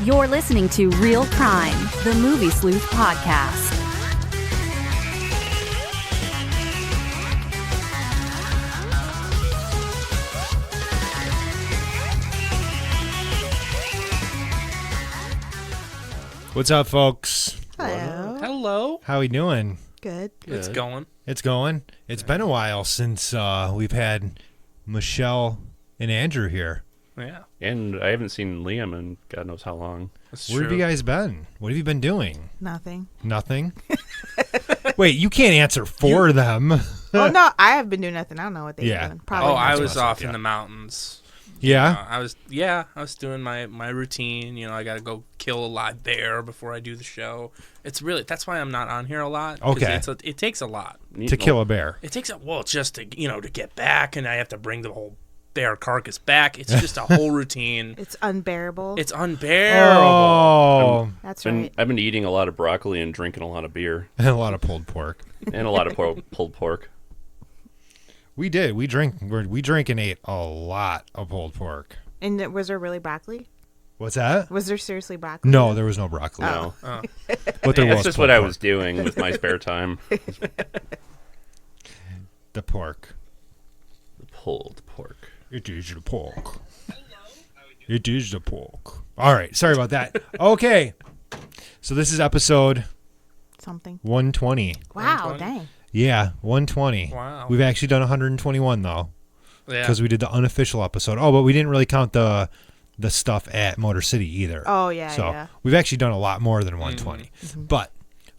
You're listening to Real Crime, the Movie Sleuth podcast. What's up, folks? Hello. Hello. How we doing? Good. It's going. It's going. It's been a while since we've had Michelle and Andrew here. Yeah. And I haven't seen Liam in God knows how long. That's Where true. have you guys been? What have you been doing? Nothing. Nothing? Wait, you can't answer for them. Oh no, I have been doing nothing. I don't know what they've Yeah. been doing. Probably. Oh, I That's was awesome, off yeah. in the mountains. Yeah? I was doing my routine. You know, I got to go kill a live bear before I do the show. That's why I'm not on here a lot. 'Cause Okay. it takes a lot. To kill a bear. It takes just to get back, and I have to bring the whole bear carcass back. It's just a whole routine. It's unbearable. It's unbearable. Oh. That's right. I've been eating a lot of broccoli and drinking a lot of beer And a lot of pulled pork. and a lot of pulled pork. We did. We drank and ate a lot of pulled pork. And was there really broccoli? What's that? Was there seriously broccoli? No, there was no broccoli. No, But there that's was just pulled what I pork. was doing with my spare time. The pork. The pulled pork. It is the pork. It is the pork. All right. Sorry about that. Okay. So this is episode Something. 120. Wow, 120? dang. Yeah, 120. Wow. We've actually done 121 though, Yeah. because we did the unofficial episode. Oh, but we didn't really count the stuff at Motor City either. Oh, yeah, So yeah. we've actually done a lot more than 120. But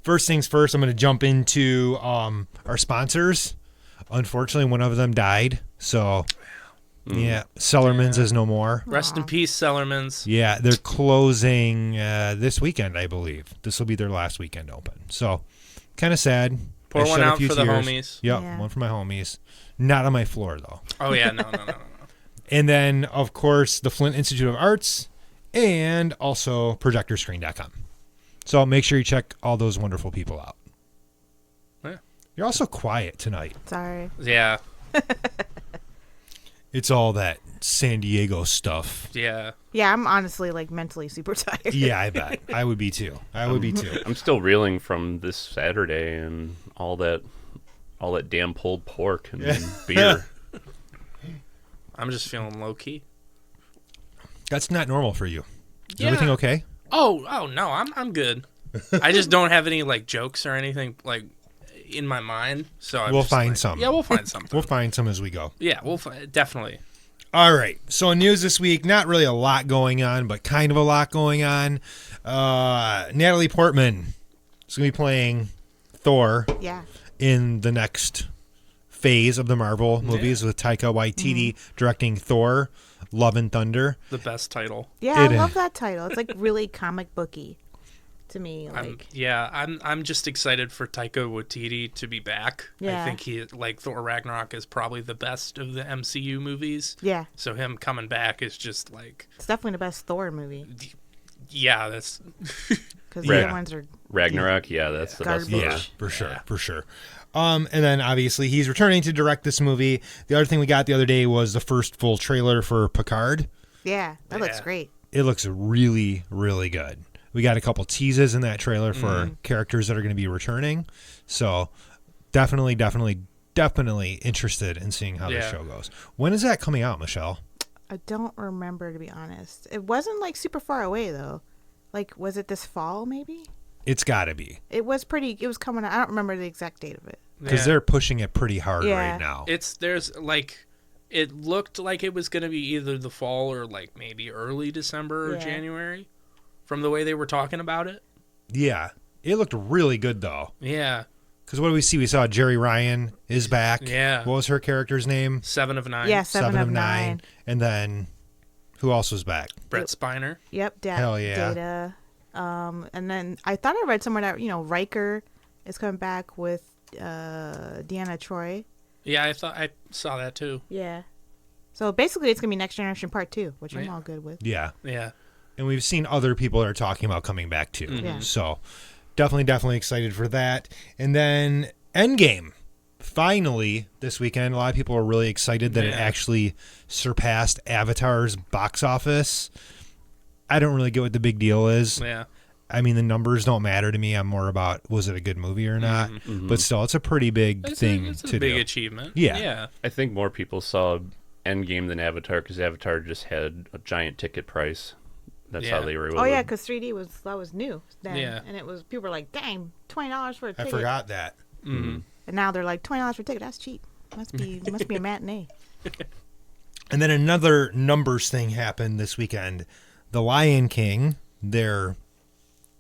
first things first, I'm going to jump into our sponsors. Unfortunately, one of them died. So yeah, Sellerman's is no more. Rest in peace, Sellerman's. Yeah, they're closing this weekend, I believe. This will be their last weekend open. So kind of sad. Pour I one shed a out few for the tears. homies. Yep, Yeah. one for my homies. Not on my floor, though. Oh yeah, no. And then, of course, the Flint Institute of Arts and also projectorscreen.com. So make sure you check all those wonderful people out. Yeah. You're also quiet tonight. Sorry. Yeah. It's all that San Diego stuff. Yeah. Yeah, I'm honestly like mentally super tired. Yeah, I bet. I would be too. I'm still reeling from this Saturday and all that damn pulled pork and beer. I'm just feeling low key. That's not normal for you. Is Yeah. everything okay? Oh no, I'm good. I just don't have any like jokes or anything like in my mind. So I'm We'll just, find like, some. Yeah, we'll find something. We'll find some as we go. Yeah, definitely. All right. So in news this week, not really a lot going on, but kind of a lot going on. Natalie Portman is going to be playing Thor Yeah. in the next phase of the Marvel movies with Taika Waititi directing Thor, Love and Thunder. The best title. Yeah, It I is. love that title. It's like really comic booky to me. Like, I'm just excited for Taika Waititi to be back. Yeah. I think he Thor Ragnarok is probably the best of the MCU movies. yeah, So him coming back is just like, it's definitely the best Thor movie yeah, that's because the other ones are. Ragnarok, yeah, that's the best. Garbage. Yeah, for sure, for sure. And then obviously he's returning to direct this movie. The other thing we got the other day was the first full trailer for Picard. Yeah, that looks Yeah. great. It looks really, really good. We got a couple teases in that trailer for characters that are going to be returning. So definitely interested in seeing how this Yeah. show goes. When is that coming out, Michelle? I don't remember, to be honest. It wasn't like super far away though. Like, was it this fall? Maybe It's got to be it was pretty. It was coming out. I don't remember the exact date of it. because they're pushing it pretty hard Yeah. right now. It looked like it was going to be either the fall or like maybe early December or Yeah. January from the way they were talking about it. Yeah. It looked really good, though. Yeah. Because what do we see? We saw Jerry Ryan is back. Yeah. What was her character's name? 7 of 9. Yeah, seven of nine. And then who else was back? Brett Spiner. Yep. Hell yeah. Data. And then I thought I read somewhere that Riker is coming back with Deanna Troi. Yeah, I saw that too. Yeah. So basically, it's gonna be Next Generation Part 2, which I'm Yeah. all good with. Yeah. Yeah. And we've seen other people that are talking about coming back, too. Yeah. So definitely excited for that. And then Endgame. Finally, this weekend, a lot of people are really excited that it Yeah. actually surpassed Avatar's box office. I don't really get what the big deal is. Yeah. I mean, the numbers don't matter to me. I'm more about, was it a good movie or not? But still, it's a pretty big thing It's to a big do. achievement. Yeah. Yeah. I think more people saw Endgame than Avatar because Avatar just had a giant ticket price. That's how Yeah. they were able Oh to. yeah, because 3D was new then, Yeah. and it was people were like, "Dang, $20 for a I ticket." forgot that. And now they're like, $20 for a ticket. That's cheap. Must be a matinee. And then another numbers thing happened this weekend. The Lion King, their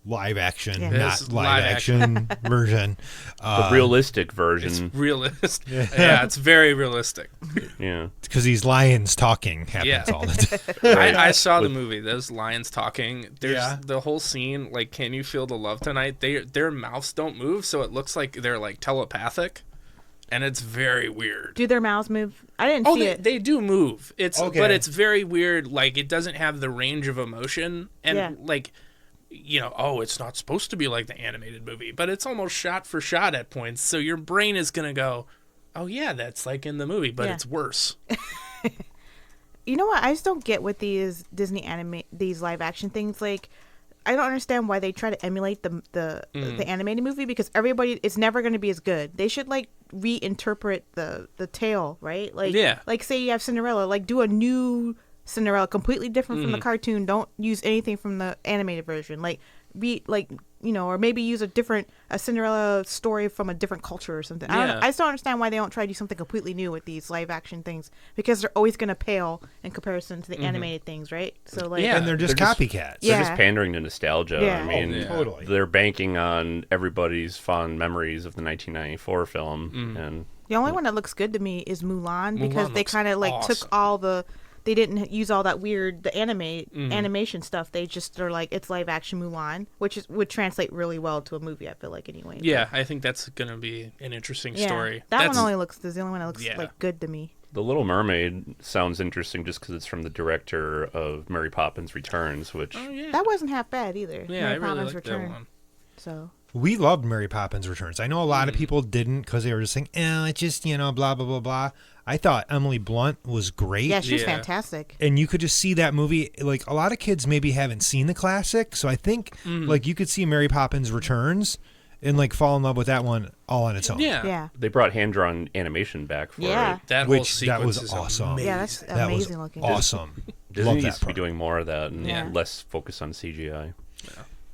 live action, Yeah. not Yes, live live action version. The realistic It's version. realistic. Yeah, it's very realistic. Yeah. Because these lions talking happens Yeah. all the time. I saw the movie. Those lions talking. There's Yeah. the whole scene. Like, can you feel the love tonight? Their mouths don't move, so it looks like they're like telepathic, and it's very weird. Do their mouths move? I didn't Oh, see they, it. they do move. It's Okay. but it's very weird. Like, it doesn't have the range of emotion, and Yeah. like, oh, it's not supposed to be like the animated movie, but it's almost shot for shot at points. So your brain is gonna go, oh yeah, that's like in the movie, but Yeah. it's worse. You know what? I just don't get with these these live action things. Like, I don't understand why they try to emulate the animated movie, because it's never going to be as good. They should like reinterpret the tale, right? Like, Yeah. like say you have Cinderella, like do a new Cinderella, completely different from the cartoon. Don't use anything from the animated version. Like, or maybe use a Cinderella story from a different culture or something. Yeah. I just don't understand why they don't try to do something completely new with these live action things, because they're always going to pale in comparison to the animated things, right? So like, Yeah. And they're just They're just- copycats. Yeah. They're just pandering to nostalgia. Yeah. I mean, Oh, yeah. Totally. they're banking on everybody's fond memories of the 1994 film. And the only one that looks good to me is Mulan, because Mulan they looks kind of like awesome. took all they didn't use all that weird animation stuff. They're like, it's live action Mulan, which would translate really well to a movie, I feel like, anyway. Yeah, I think that's gonna be an interesting Yeah. story. That That's, one only looks is the only one that looks Yeah. like good to me. The Little Mermaid sounds interesting just because it's from the director of Mary Poppins Returns, which Oh yeah. That wasn't half bad either. Yeah, Mary I really Poppins like that Return. one. So We loved Mary Poppins Returns. I know a lot of people didn't because they were just saying, it's just, blah, blah, blah, blah. I thought Emily Blunt was great. yeah, she's Yeah. fantastic. And you could just see that movie. Like, a lot of kids maybe haven't seen the classic. So I think, like, you could see Mary Poppins Returns and, like, fall in love with that one all on its own. Yeah. Yeah. they brought hand-drawn animation back for Yeah. it. That whole Which, sequence that was is awesome. amazing. Yeah, that's That was amazing looking. awesome. Disney Love needs that to be part. doing more of that and Yeah. less focus on CGI.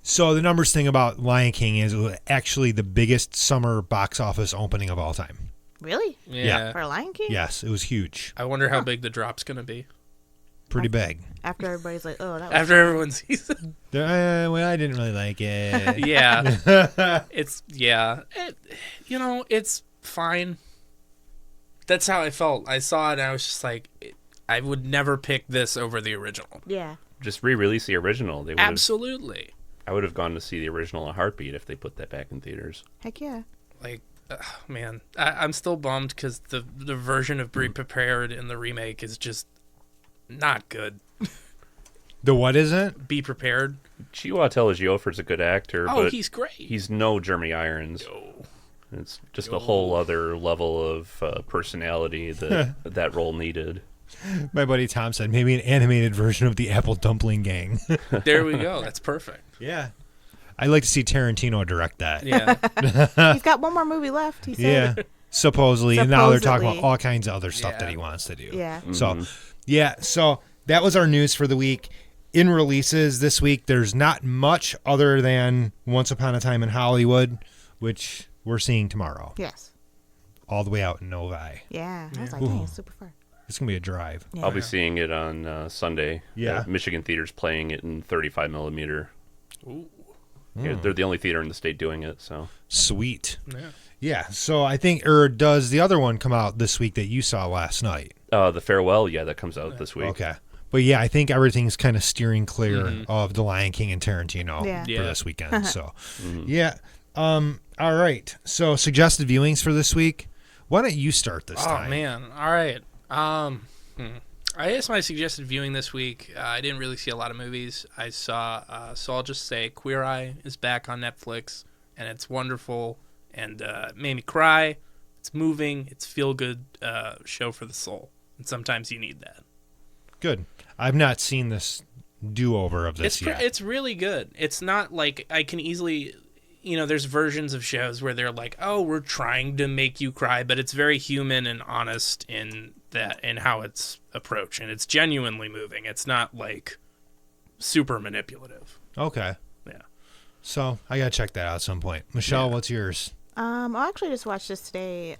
So the numbers thing about Lion King is it was actually the biggest summer box office opening of all time. Really? Yeah. For Lion King? Yes, it was huge. I wonder how big the drop's gonna be Pretty big. After everybody's like, oh, that was after everyone sees it. Well, I didn't really like it. Yeah. It's fine. That's how I felt. I saw it and I was just like, I would never pick this over the original. Yeah. Just re-release the original. They would have, Absolutely. I would have gone to see the original a heartbeat if they put that back in theaters. Heck yeah. Like, man, I'm still bummed because the version of Be Prepared in the remake is just not good. The what isn't? Be Prepared. Chiwetel Ejiofor's a good actor, Oh, but he's great. he's no Jeremy Irons. No. It's just a whole other level of personality that that role needed. My buddy Tom said maybe an animated version of the Apple Dumpling Gang. There we go. That's perfect. Yeah. I'd like to see Tarantino direct that. Yeah. He's got one more movie left, he Yeah. said. Supposedly. And now they're talking about Supposedly. all kinds of other stuff Yeah. that he wants to do. Yeah. So, so that was our news for the week. In releases this week, there's not much other than Once Upon a Time in Hollywood, which we're seeing tomorrow, Yes. all the way out in Novi. Yeah. I was like, dang, it's super far. It's going to be a drive. Yeah. I'll be seeing it on Sunday. Yeah. Michigan Theater's playing it in 35 millimeter. Ooh. Yeah, they're the only theater in the state doing it. So Sweet. Yeah. Yeah, so I think, or does the other one come out this week that you saw last night? the Farewell, that comes out this week. Okay. But yeah, I think everything's kind of steering clear of The Lion King and Tarantino Yeah. for Yeah. this weekend. So, yeah. All right. So, suggested viewings for this week. Why don't you start this Oh time? man! All right. I guess my suggested viewing this week. I didn't really see a lot of movies. I saw. So I'll just say, Queer Eye is back on Netflix, and it's wonderful, and it made me cry. It's moving. It's feel good show for the soul, and sometimes you need that. Good. I've not seen this do-over of this yet. It's really good. It's not like I can easily, there's versions of shows where they're like, oh, we're trying to make you cry, but it's very human and honest in how it's approached, and it's genuinely moving. It's not like super manipulative. Okay. Yeah. So I gotta check that out at some point. Michelle, what's yours? I actually just watched this today.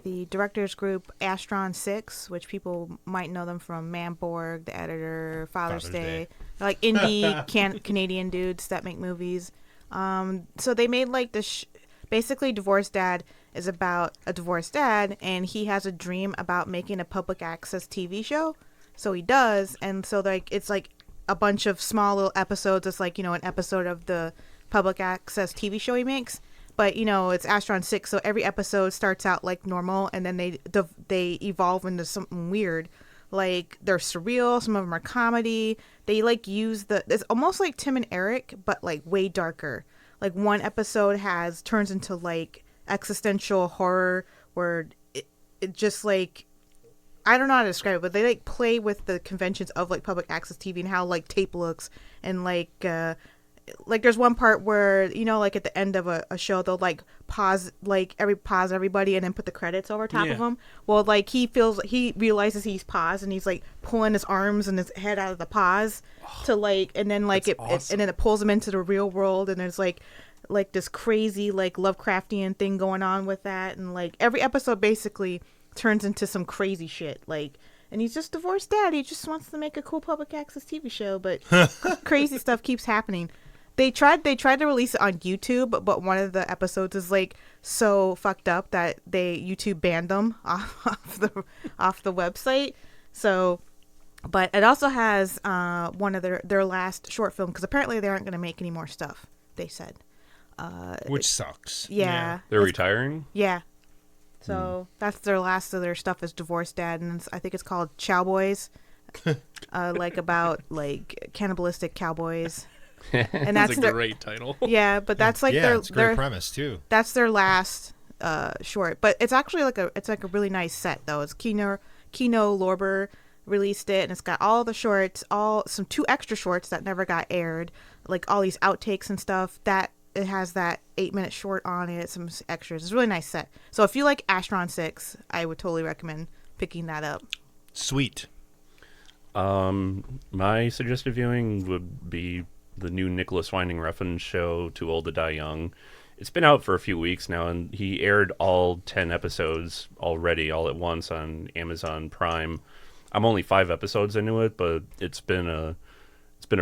The directors group Astron 6, which people might know them from Manborg, The Editor, Father's Day. They're like indie Canadian dudes that make movies. So they made like this. Basically, Divorced Dad is about a divorced dad, and he has a dream about making a public access TV show. So he does, and so like it's like a bunch of small little episodes. It's like an episode of the public access TV show he makes. But it's Astron 6, so every episode starts out like normal, and then they evolve into something weird. Like they're surreal, some of them are comedy. They like use it's almost like Tim and Eric, but like way darker. Like one episode turns into like existential horror where it just like, I don't know how to describe it, but they like play with the conventions of like public access TV and how like tape looks, and like there's one part where like at the end of a show they'll like pause everybody and then put the credits over top of them. Well, like he realizes he's paused and he's like pulling his arms and his head out of the pause to like, and then like awesome. and then it pulls him into the real world, and there's like this crazy like Lovecraftian thing going on with that, and like every episode basically turns into some crazy shit, like. And he's just divorced dad. He just wants to make a cool public access TV show, but crazy stuff keeps happening. They tried to release it on YouTube, but one of the episodes is like so fucked up that YouTube banned them off the website. So, but it also has one of their last short film, because apparently they aren't going to make any more stuff. They said, which sucks. Yeah, They're retiring. Yeah. So that's their last of their stuff is Divorced Dad, and I think it's called Chow Boys, like about like cannibalistic cowboys. And that's a great title. Yeah, but that's like it's a great premise too. That's their last short, but it's actually like a really nice set though. It's Kino Lorber released it, and it's got all the shorts, some 2 extra shorts that never got aired, like all these outtakes and stuff. That it has that 8-minute short on it, some extras. It's a really nice set. So if you like Astron 6, I would totally recommend picking that up. Sweet. My suggested viewing would be the new Nicholas Winding Refn show, Too Old to Die Young. It's been out for a few weeks now, and he aired all 10 episodes already, all at once on Amazon Prime. I'm only 5 episodes into it, but it's been a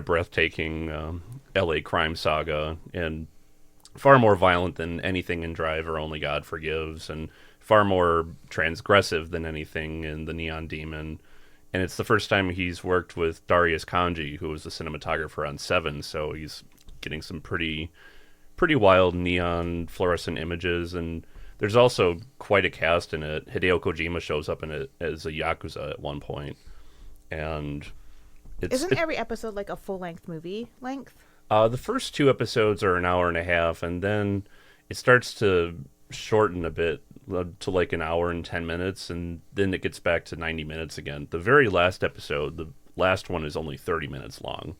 breathtaking LA crime saga, and far more violent than anything in Drive or Only God Forgives, and far more transgressive than anything in The Neon Demon. And it's the first time he's worked with Darius Kanji, who was the cinematographer on Seven, so he's getting some pretty wild neon fluorescent images, and there's also quite a cast in it. Hideo Kojima shows up in it as a Yakuza at one point. And Isn't every episode like a full-length movie length? The first 2 episodes are an hour and a half, and then it starts to shorten a bit to like an hour and 10 minutes, and then it gets back to 90 minutes again. The very last episode, the last one, is only 30 minutes long.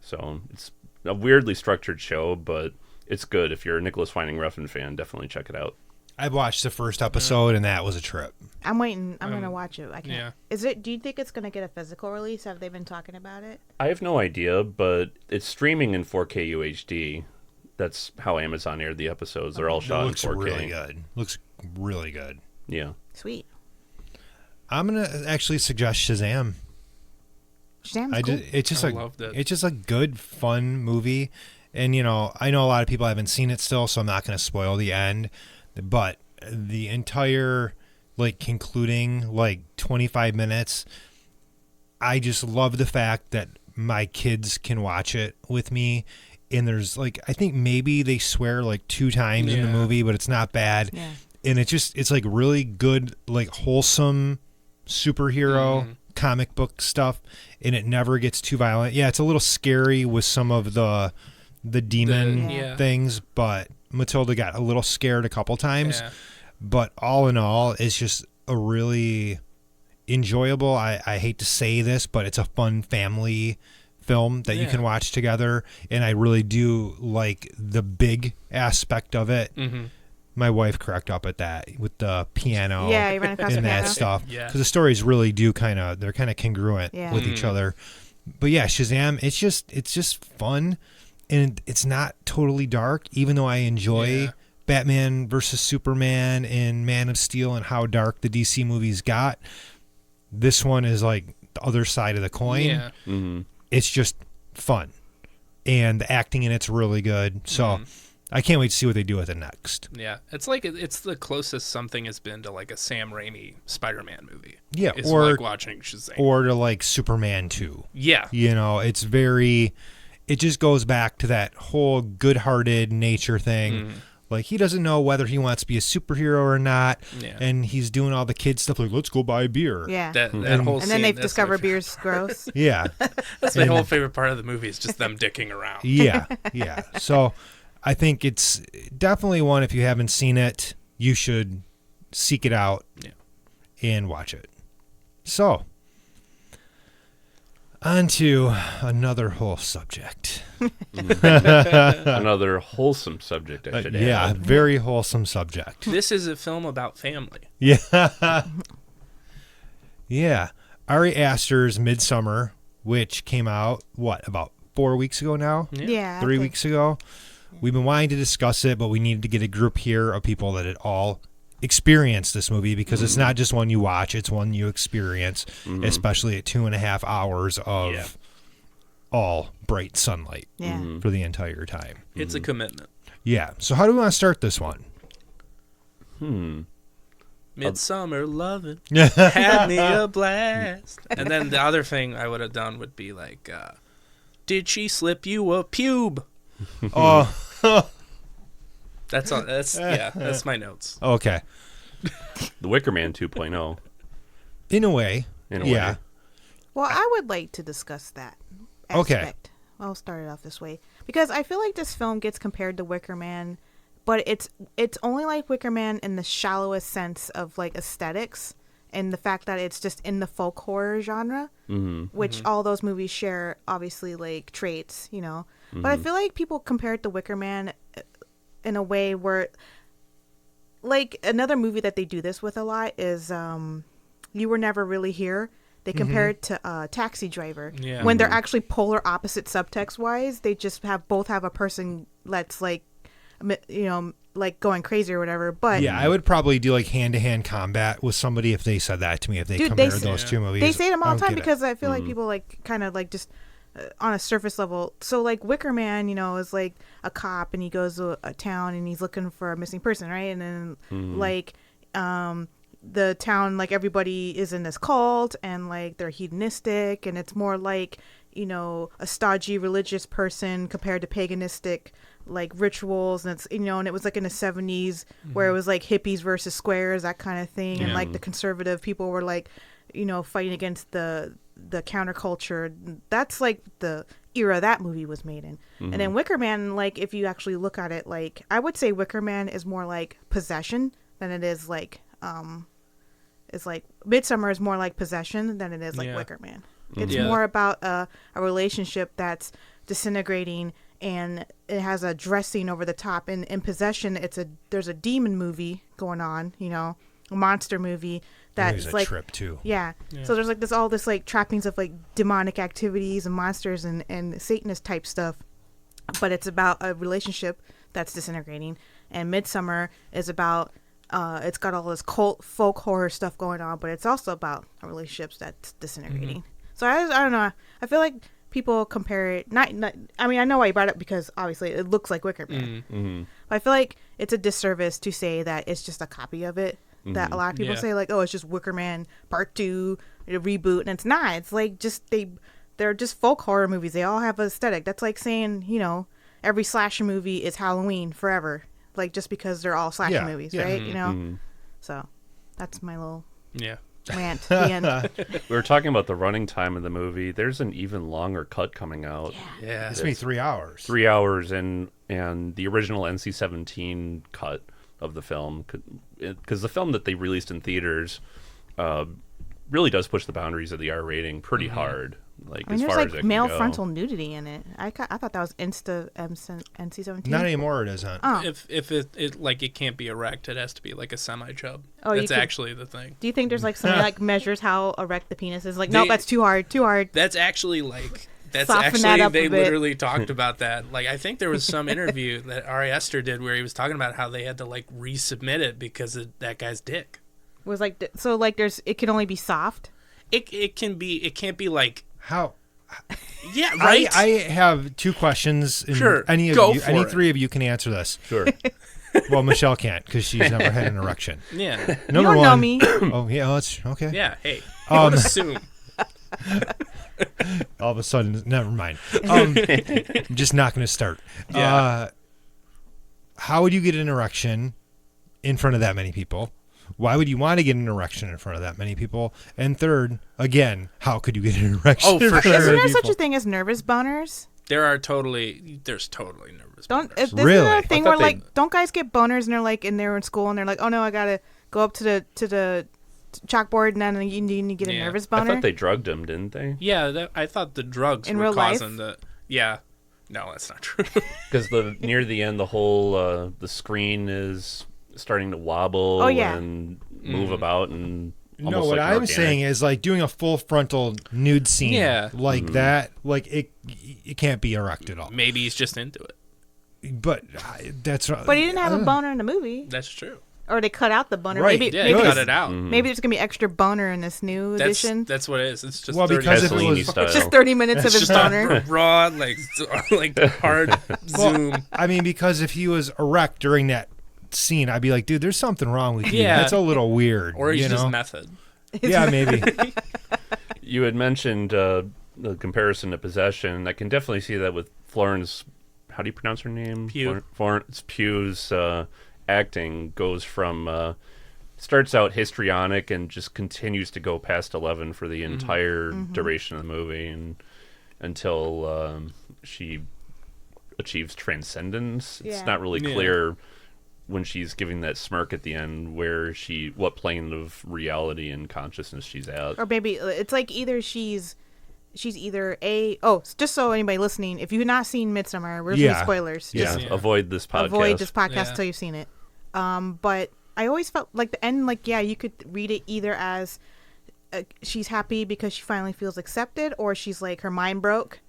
So it's a weirdly structured show, but it's good. If you're a Nicholas Winding Refn fan, definitely check it out. I watched the first episode, and that was a trip. I'm waiting. I'm gonna watch it. I can't. Yeah. Do you think it's gonna get a physical release? Have they been talking about it? I have no idea, but it's streaming in 4K UHD. That's how Amazon aired the episodes. They're all shot in 4K. Really good. Looks really good. Yeah. Sweet. I'm gonna actually suggest Shazam. Shazam's cool. It's loved it. It's just a good, fun movie, and I know a lot of people haven't seen it still, so I'm not gonna spoil the end, but the entire concluding 25 minutes, I just love the fact that my kids can watch it with me. And there's I think maybe they swear 2 times in the movie, but it's not bad. Yeah. And it's really good, wholesome superhero comic book stuff, and it never gets too violent. Yeah, it's a little scary with some of the demon things, but Matilda got a little scared a couple times. Yeah. But all in all, it's just a really enjoyable. I hate to say this, but it's a fun family film that you can watch together, and I really do like the big aspect of it. My wife cracked up at that with the piano, Yeah, you ran across the and that piano. stuff, Yeah. because the stories really do they're kind of congruent with each other. But yeah, Shazam, it's just fun, and it's not totally dark, even though I enjoy Batman versus Superman and Man of Steel and how dark the DC movies got. This one is like the other side of the coin. Yeah. It's just fun, and the acting in it's really good. So I can't wait to see what they do with it next. Yeah, it's like it's the closest something has been to like a Sam Raimi Spider-Man movie. Yeah, it's or like watching Shazam. or to like Superman 2. Yeah, It's very. It just goes back to that whole good-hearted nature thing. Like, he doesn't know whether he wants to be a superhero or not, and he's doing all the kid stuff like, let's go buy a beer. Yeah. that whole and then scene, they've that's discovered my, beer's gross. Yeah. That's my whole favorite part of the movie is just them dicking around. Yeah. So I think it's definitely one, if you haven't seen it, you should seek it out and watch it. So, on to another whole subject. Another wholesome subject, I should add. Very wholesome subject. This is a film about family. Yeah. Yeah. Ari Aster's Midsommar, which came out, about 4 weeks ago now? Yeah. 3 weeks ago? We've been wanting to discuss it, but we needed to get a group here of people that had all experienced this movie, because it's not just one you watch, it's one you experience, especially at 2.5 hours of all bright sunlight for the entire time. It's a commitment. Yeah. So how do we want to start this one? Midsummer loving had me a blast. And then the other thing I would have done would be like, did she slip you a pube? Oh, That's all. That's my notes. okay. The Wicker Man 2.0. In a way. Way. Well, I would like to discuss that Okay. aspect. I'll start it off this way, because I feel like this film gets compared to Wicker Man, but it's only like Wicker Man in the shallowest sense of like aesthetics and the fact that it's just in the folk horror genre, which all those movies share, obviously, like traits, But I feel like people compare it to Wicker Man in a way where, like, another movie that they do this with a lot is You Were Never Really Here. They compare it to Taxi Driver. Yeah. When they're actually polar opposite subtext wise, they just both have a person that's like, like going crazy or whatever. But Yeah, I would probably do like hand-to-hand combat with somebody if they said that to me, if they Dude, compared they- those two movies. they say them all I the don't time get it. because I feel like people like kind of like just on a surface level. So like Wicker Man, is like a cop and he goes to a town and he's looking for a missing person, right? And then like the town, like everybody is in this cult and like they're hedonistic, and it's more like a stodgy religious person compared to paganistic like rituals, and it's and it was like in the 70s where it was like hippies versus squares, that kind of thing, and like the conservative people were like fighting against the counterculture. That's like the era that movie was made in. And then Wicker Man, like if you actually look at it, like I would say Wicker Man is more like Possession than it is like it's like Midsommar is more like Possession than it is like Wicker Man. It's more about a relationship that's disintegrating, and it has a dressing over the top. And in Possession, there's a demon movie going on, a monster movie that's Movie's a like trip too. yeah. So there's like all this like trappings of like demonic activities and monsters and Satanist type stuff, but it's about a relationship that's disintegrating. And Midsommar is about it's got all this cult folk horror stuff going on, but it's also about a relationship that's disintegrating. So I don't know. I feel like people compare it. Not. I mean, I know why you brought it up, because obviously it looks like Wicker Man. But I feel like it's a disservice to say that it's just a copy of it. That a lot of people say like, oh, it's just Wicker Man Part 2, a reboot, and it's not. It's like just they're just folk horror movies. They all have an aesthetic. That's like saying every slasher movie is Halloween forever, like just because they're all slasher movies, right? So that's my little rant. The end. We were talking about the running time of the movie. There's an even longer cut coming out. Yeah. It's me 3 hours. 3 hours, and the original NC-17 cut of the film, because the film that they released in theaters really does push the boundaries of the R rating pretty hard. Like I mean, as there's far as like it male can go. frontal nudity in it. I thought that was NC-17. Not anymore. It isn't. Oh. If it like it can't be erect, it has to be like a semi chub. Oh, you That's could- actually the thing. Do you think there's like something like measures how erect the penis is? Like, no, They- that's too hard. Too hard. That's actually like that's Soften actually that up they a bit. literally talked about that. Like I think there was some interview that Ari Aster did where he was talking about how they had to like resubmit it because of that guy's dick. Was like so like there's it can only be soft. It can't be like How? yeah right. I have two questions. And Sure, Any go of you, for any it. three of you can answer this. Sure. Well, Michelle can't because she's never had an erection. yeah Number don't one. know me. Oh yeah, that's okay. yeah. Hey, don't assume. All of a sudden, never mind. I'm just not going to start. Yeah. How would you get an erection in front of that many people? Why would you want to get an erection in front of that many people? And third, again, how could you get an erection? Oh, for in front of sure. that Isn't many there such people? a thing as nervous boners? There's totally nervous. Don't boners. isn't Really? there a thing I where thought like don't guys get boners and they're like and they're in school and they're like, oh no, I gotta go up to the chalkboard and then you need to get a Yeah. nervous I boner. thought they drugged him, didn't they? Yeah, I thought the drugs In were real life? causing the. Yeah, no, that's not true. Because near the end, the whole the screen is starting to wobble Oh, yeah. and move about and No, almost what like I'm organic. saying is like doing a full frontal nude scene, Yeah. like that, like it can't be erect at all. Maybe he's just into it. But that's but he didn't have a boner in the movie, That's true. or they cut out the boner. Right. Maybe Yeah, maybe, he cut there's- it out. maybe there's gonna be extra boner in this new edition. That's what it is. It's just Well, 30 because if it Pasolini was- style. It's just 30 minutes of his just boner. raw, like hard zoom. I mean, because if he was erect during that scene, I'd be like, dude, there's something wrong with you. Yeah. That's a little weird. Or he's you just know? method. Yeah, maybe. You had mentioned the comparison to Possession. I can definitely see that with Florence. How do you pronounce her name? Pugh. Florence Pugh's acting goes from starts out histrionic and just continues to go past 11 for the entire duration of the movie, and until she achieves transcendence. Yeah. It's not really Yeah. clear when she's giving that smirk at the end what plane of reality and consciousness she's at. Or maybe it's like either she's either just so anybody listening, if you've not seen Midsommar, we're doing Yeah. spoilers. Yeah. Just Yeah. Avoid this podcast. avoid this podcast Yeah. until you've seen it. But I always felt like the end, like, yeah, you could read it either as she's happy because she finally feels accepted, or she's like her mind broke,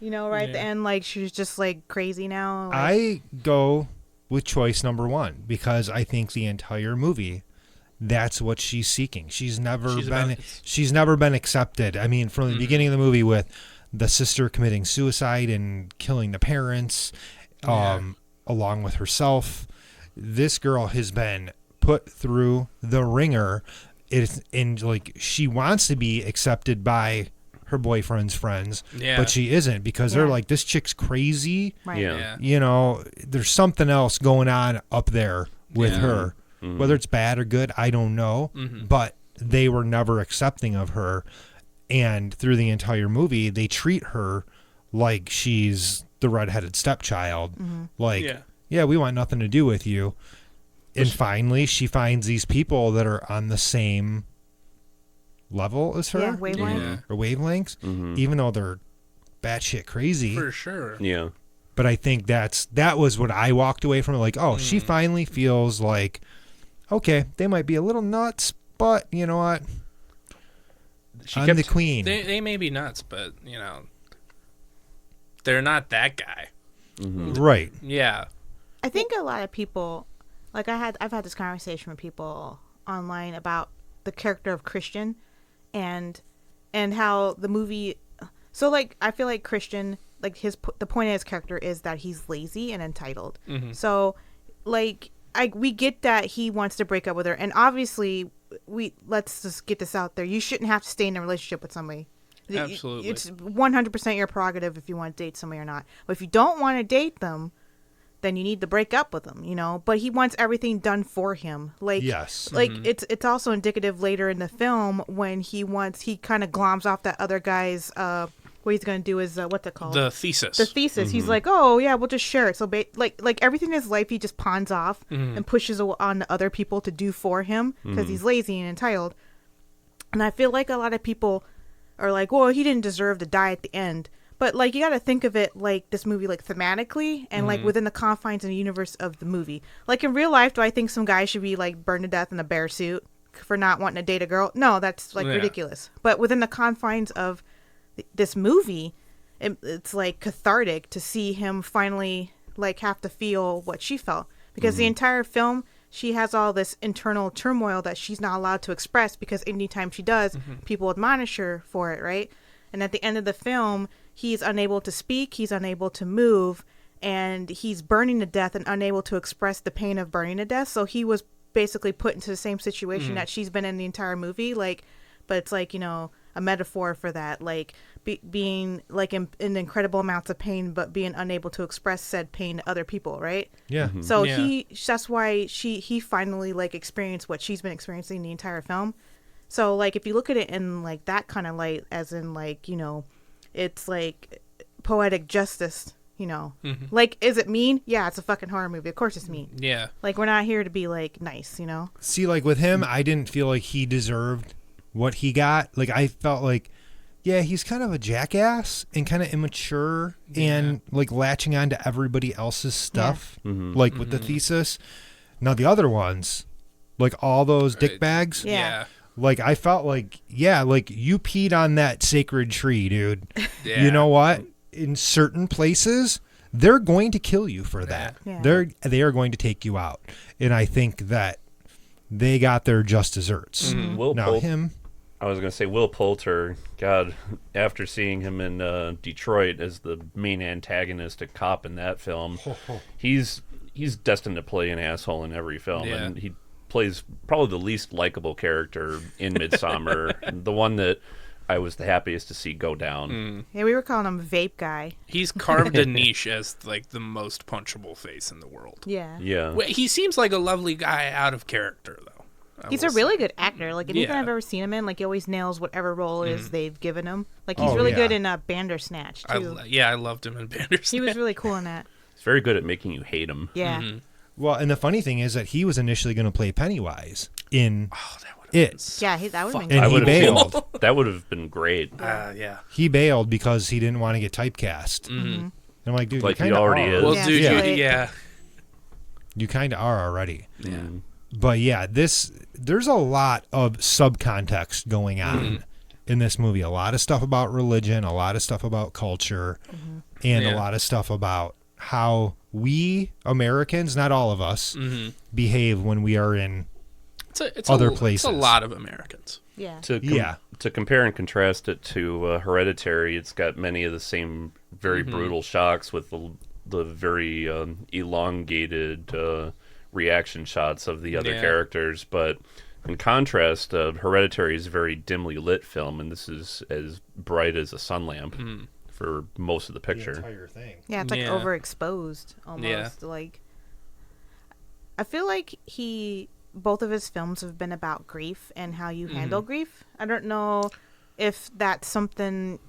right at the Yeah. end, like she's just like crazy now. Like, I go with choice number one because I think the entire movie, that's what she's seeking. She's never been accepted. I mean, from the beginning of the movie with the sister committing suicide and killing the parents, along with herself, this girl has been put through the ringer. She wants to be accepted by her boyfriend's friends, Yeah. but she isn't because they're Yeah. like, this chick's crazy. right. Yeah. Yeah. There's something else going on up there with Yeah. her. Whether it's bad or good, I don't know. But they were never accepting of her. And through the entire movie, they treat her like she's the redheaded stepchild. Like, Yeah. we want nothing to do with you. And finally, she finds these people that are on the same level as her. Yeah, wavelength. Yeah. Or wavelengths, even though they're batshit crazy. For sure. Yeah. But I think that was what I walked away from. Like, oh, she finally feels like, okay, they might be a little nuts, but you know what? I'm the queen. They may be nuts, but they're not that guy. Right. Yeah. I think a lot of people, like I've had this conversation with people online about the character of Christian, and how the movie. So like I feel like Christian, like the point of his character is that he's lazy and entitled. So like we get that he wants to break up with her, and obviously let's just get this out there. You shouldn't have to stay in a relationship with somebody. Absolutely. It's 100% your prerogative if you want to date somebody or not. But if you don't want to date them, then you need to break up with them, But he wants everything done for him. Like, Yes. like it's also indicative later in the film when he kind of gloms off that other guy's. What he's gonna do is what's it called? The thesis. The thesis. He's like, oh yeah, we'll just share it. So like everything in his life, he just pawns off and pushes on the other people to do for him because he's lazy and entitled. And I feel like a lot of people are like, well, he didn't deserve to die at the end. But, like, you got to think of it like this movie, like, thematically and, like, within the confines and the universe of the movie. Like, in real life, do I think some guy should be, like, burned to death in a bear suit for not wanting to date a girl? No, that's, like, ridiculous. But within the confines of this movie, it's, like, cathartic to see him finally, like, have to feel what she felt. Because the entire film, she has all this internal turmoil that she's not allowed to express because anytime she does, people admonish her for it, right? And at the end of the film, he's unable to speak, he's unable to move, and he's burning to death and unable to express the pain of burning to death. So he was basically put into the same situation that she's been in the entire movie, like, but it's like, you know, a metaphor for that, like being like in incredible amounts of pain, but being unable to express said pain to other people, right? Yeah. So that's why he finally like experienced what she's been experiencing the entire film. So like if you look at it in like that kind of light, as in like, you know, it's like poetic justice, you know. Like, is it mean? Yeah, it's a fucking horror movie. Of course it's mean. Yeah. Like, we're not here to be like nice, you know. See, like with him, I didn't feel like he deserved what he got. Like, I felt like, yeah, he's kind of a jackass and kind of immature and like latching on to everybody else's stuff, like with the thesis. Now the other ones, like all those dick bags, Yeah. like I felt like, yeah, like you peed on that sacred tree, dude. Yeah. You know what? In certain places, they're going to kill you for that. Yeah. They are going to take you out, and I think that they got their just desserts. Will Now him. I was going to say Will Poulter, God, after seeing him in Detroit as the main antagonistic cop in that film, he's destined to play an asshole in every film. Yeah. And he plays probably the least likable character in Midsommar, the one that I was the happiest to see go down. Yeah, we were calling him Vape Guy. He's carved a niche as like the most punchable face in the world. Yeah. Yeah. Well, he seems like a lovely guy out of character, though. He's a really good actor. Like, anything I've ever seen him in, like, he always nails whatever role is they've given him. Like, he's really good in Bandersnatch, too. I loved him in Bandersnatch. He was really cool in that. He's very good at making you hate him. Yeah. Well, and the funny thing is that he was initially going to play Pennywise in that would've It. Yeah, that would have been And good. he bailed. That would have been great. Yeah. He bailed because he didn't want to get typecast. And I'm like, dude, Like you he kind of already are. is. Well, Yeah. dude, Yeah. yeah. You kind of are already. Yeah. But yeah, there's a lot of subcontext going on in this movie. A lot of stuff about religion, a lot of stuff about culture, and a lot of stuff about how we Americans, not all of us, behave when we are in It's other It's places. a lot of Americans. Yeah. To compare and contrast it to Hereditary, it's got many of the same very brutal shocks with the very elongated reaction shots of the other characters. But in contrast, Hereditary is a very dimly lit film, and this is as bright as a sun lamp for most of the picture. entire thing. Yeah, it's like Yeah. overexposed almost. Yeah. Like, I feel like both of his films have been about grief and how you handle grief. I don't know if that's something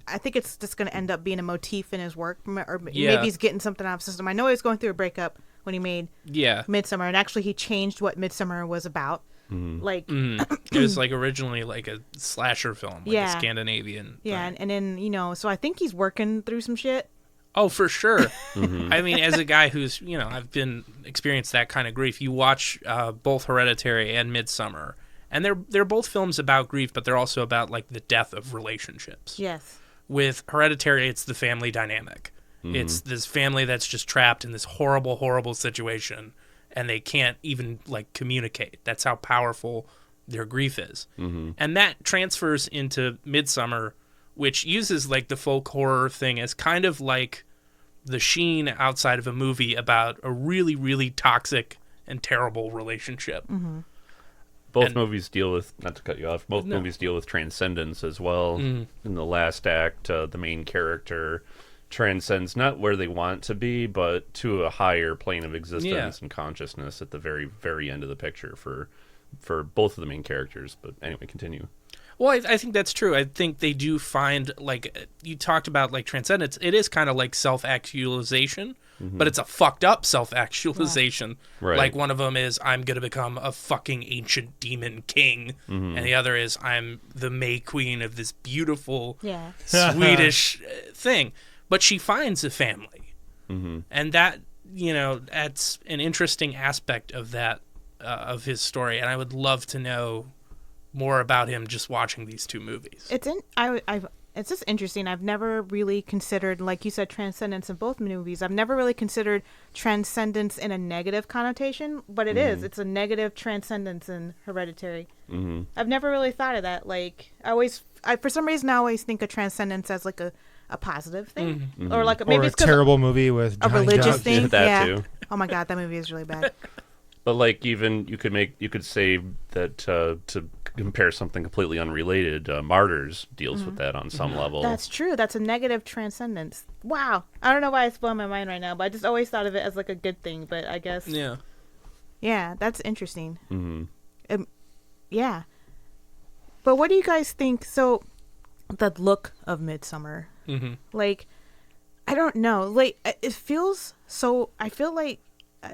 I think it's just going to end up being a motif in his work, or maybe he's getting something out of the system. I know he was going through a breakup when he made Midsommar, and actually he changed what Midsommar was about. Like, it was like originally like a slasher film, like a Scandinavian. Yeah, thing. and then, so I think he's working through some shit. Oh, for sure. I mean, as a guy who's, I've experienced that kind of grief, you watch both Hereditary and Midsommar, and they're both films about grief, but they're also about like the death of relationships. Yes. With Hereditary, it's the family dynamic. It's this family that's just trapped in this horrible, horrible situation, and they can't even like communicate. That's how powerful their grief is. And that transfers into Midsommar, which uses like the folk horror thing as kind of like the sheen outside of a movie about a really, really toxic and terrible relationship. Both movies deal with, not to cut you off, movies deal with transcendence as well. In the last act, the main character transcends not where they want to be, but to a higher plane of existence and consciousness at the very, very end of the picture for both of the main characters. But anyway, continue. Well, I think that's true. I think they do find, like, you talked about, like, transcendence. It is kind of like self-actualization, but it's a fucked up self-actualization. Right. Like one of them is, I'm going to become a fucking ancient demon king. And the other is, I'm the May Queen of this beautiful Swedish thing. But she finds a family. And that, that's an interesting aspect of that, of his story. And I would love to know more about him just watching these two movies. It's just interesting. I've never really considered, like you said, transcendence in both movies. I've never really considered transcendence in a negative connotation, but it is. It's a negative transcendence in Hereditary. I've never really thought of that. Like, for some reason, I always think of transcendence as like a positive thing, or like maybe it's terrible movie with a Johnny religious Depp. thing. That too. Oh my god, that movie is really bad. But like even you could say that to compare something completely unrelated, Martyrs deals with that on some level. That's true. That's a negative transcendence. Wow. I don't know why it's blowing my mind right now, but I just always thought of it as like a good thing. But I guess yeah, that's interesting. Yeah. But what do you guys think? So the look of Midsommar, like, I don't know. Like, it feels so. I feel like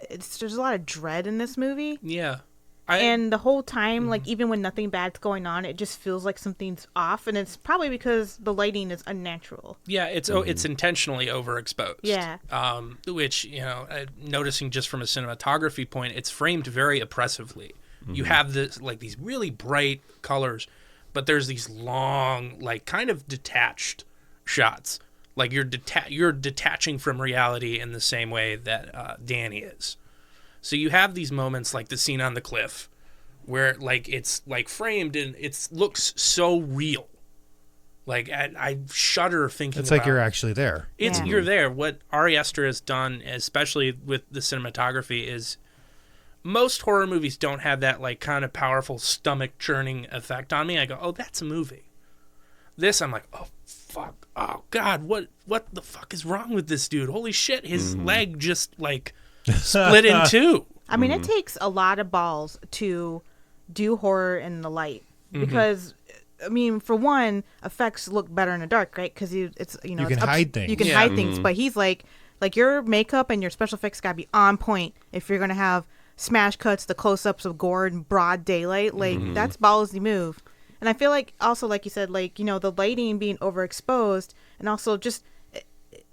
there's a lot of dread in this movie. Yeah. And the whole time, like, even when nothing bad's going on, it just feels like something's off, and it's probably because the lighting is unnatural. Yeah, it's intentionally overexposed. Yeah. Which, noticing just from a cinematography point, it's framed very oppressively. You have these really bright colors, but there's these long, like, kind of detached shots. Like, you're detaching from reality in the same way that Danny is. So you have these moments like the scene on the cliff where like it's like framed and it looks so real. Like I shudder thinking it's like you're actually there. You're there. What Ari Aster has done, especially with the cinematography, is most horror movies don't have that like kind of powerful stomach churning effect on me. I go, oh, that's a movie. This, I'm like, oh, fuck. Oh, God, what the fuck is wrong with this dude? Holy shit, his leg just like split in two. I mean, it takes a lot of balls to do horror in the light because, I mean, for one, effects look better in the dark, right? Because you can hide things. You can hide things, but he's like your makeup and your special effects gotta be on point if you're gonna have smash cuts, the close-ups of gore in broad daylight. Like that's ballsy move. And I feel like also, like you said, like the lighting being overexposed, and also just.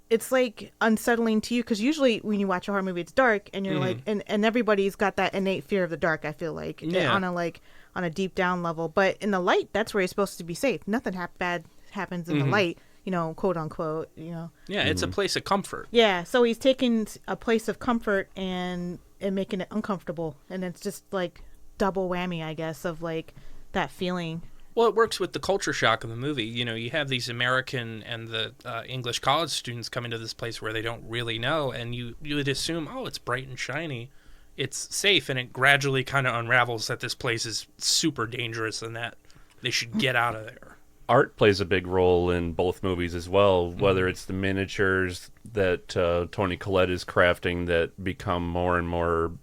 It's like unsettling to you because usually when you watch a horror movie, it's dark and you're like, and everybody's got that innate fear of the dark. I feel like on a deep down level, but in the light, that's where you're supposed to be safe. Nothing bad happens in the light, quote unquote. Yeah, it's a place of comfort. Yeah, so he's taking a place of comfort and making it uncomfortable, and it's just like double whammy, I guess, of like that feeling. Well, it works with the culture shock of the movie. You have these American and the English college students coming to this place where they don't really know, and you would assume, oh, it's bright and shiny, it's safe, and it gradually kind of unravels that this place is super dangerous and that they should get out of there. Art plays a big role in both movies as well, whether it's the miniatures that Toni Collette is crafting that become more and more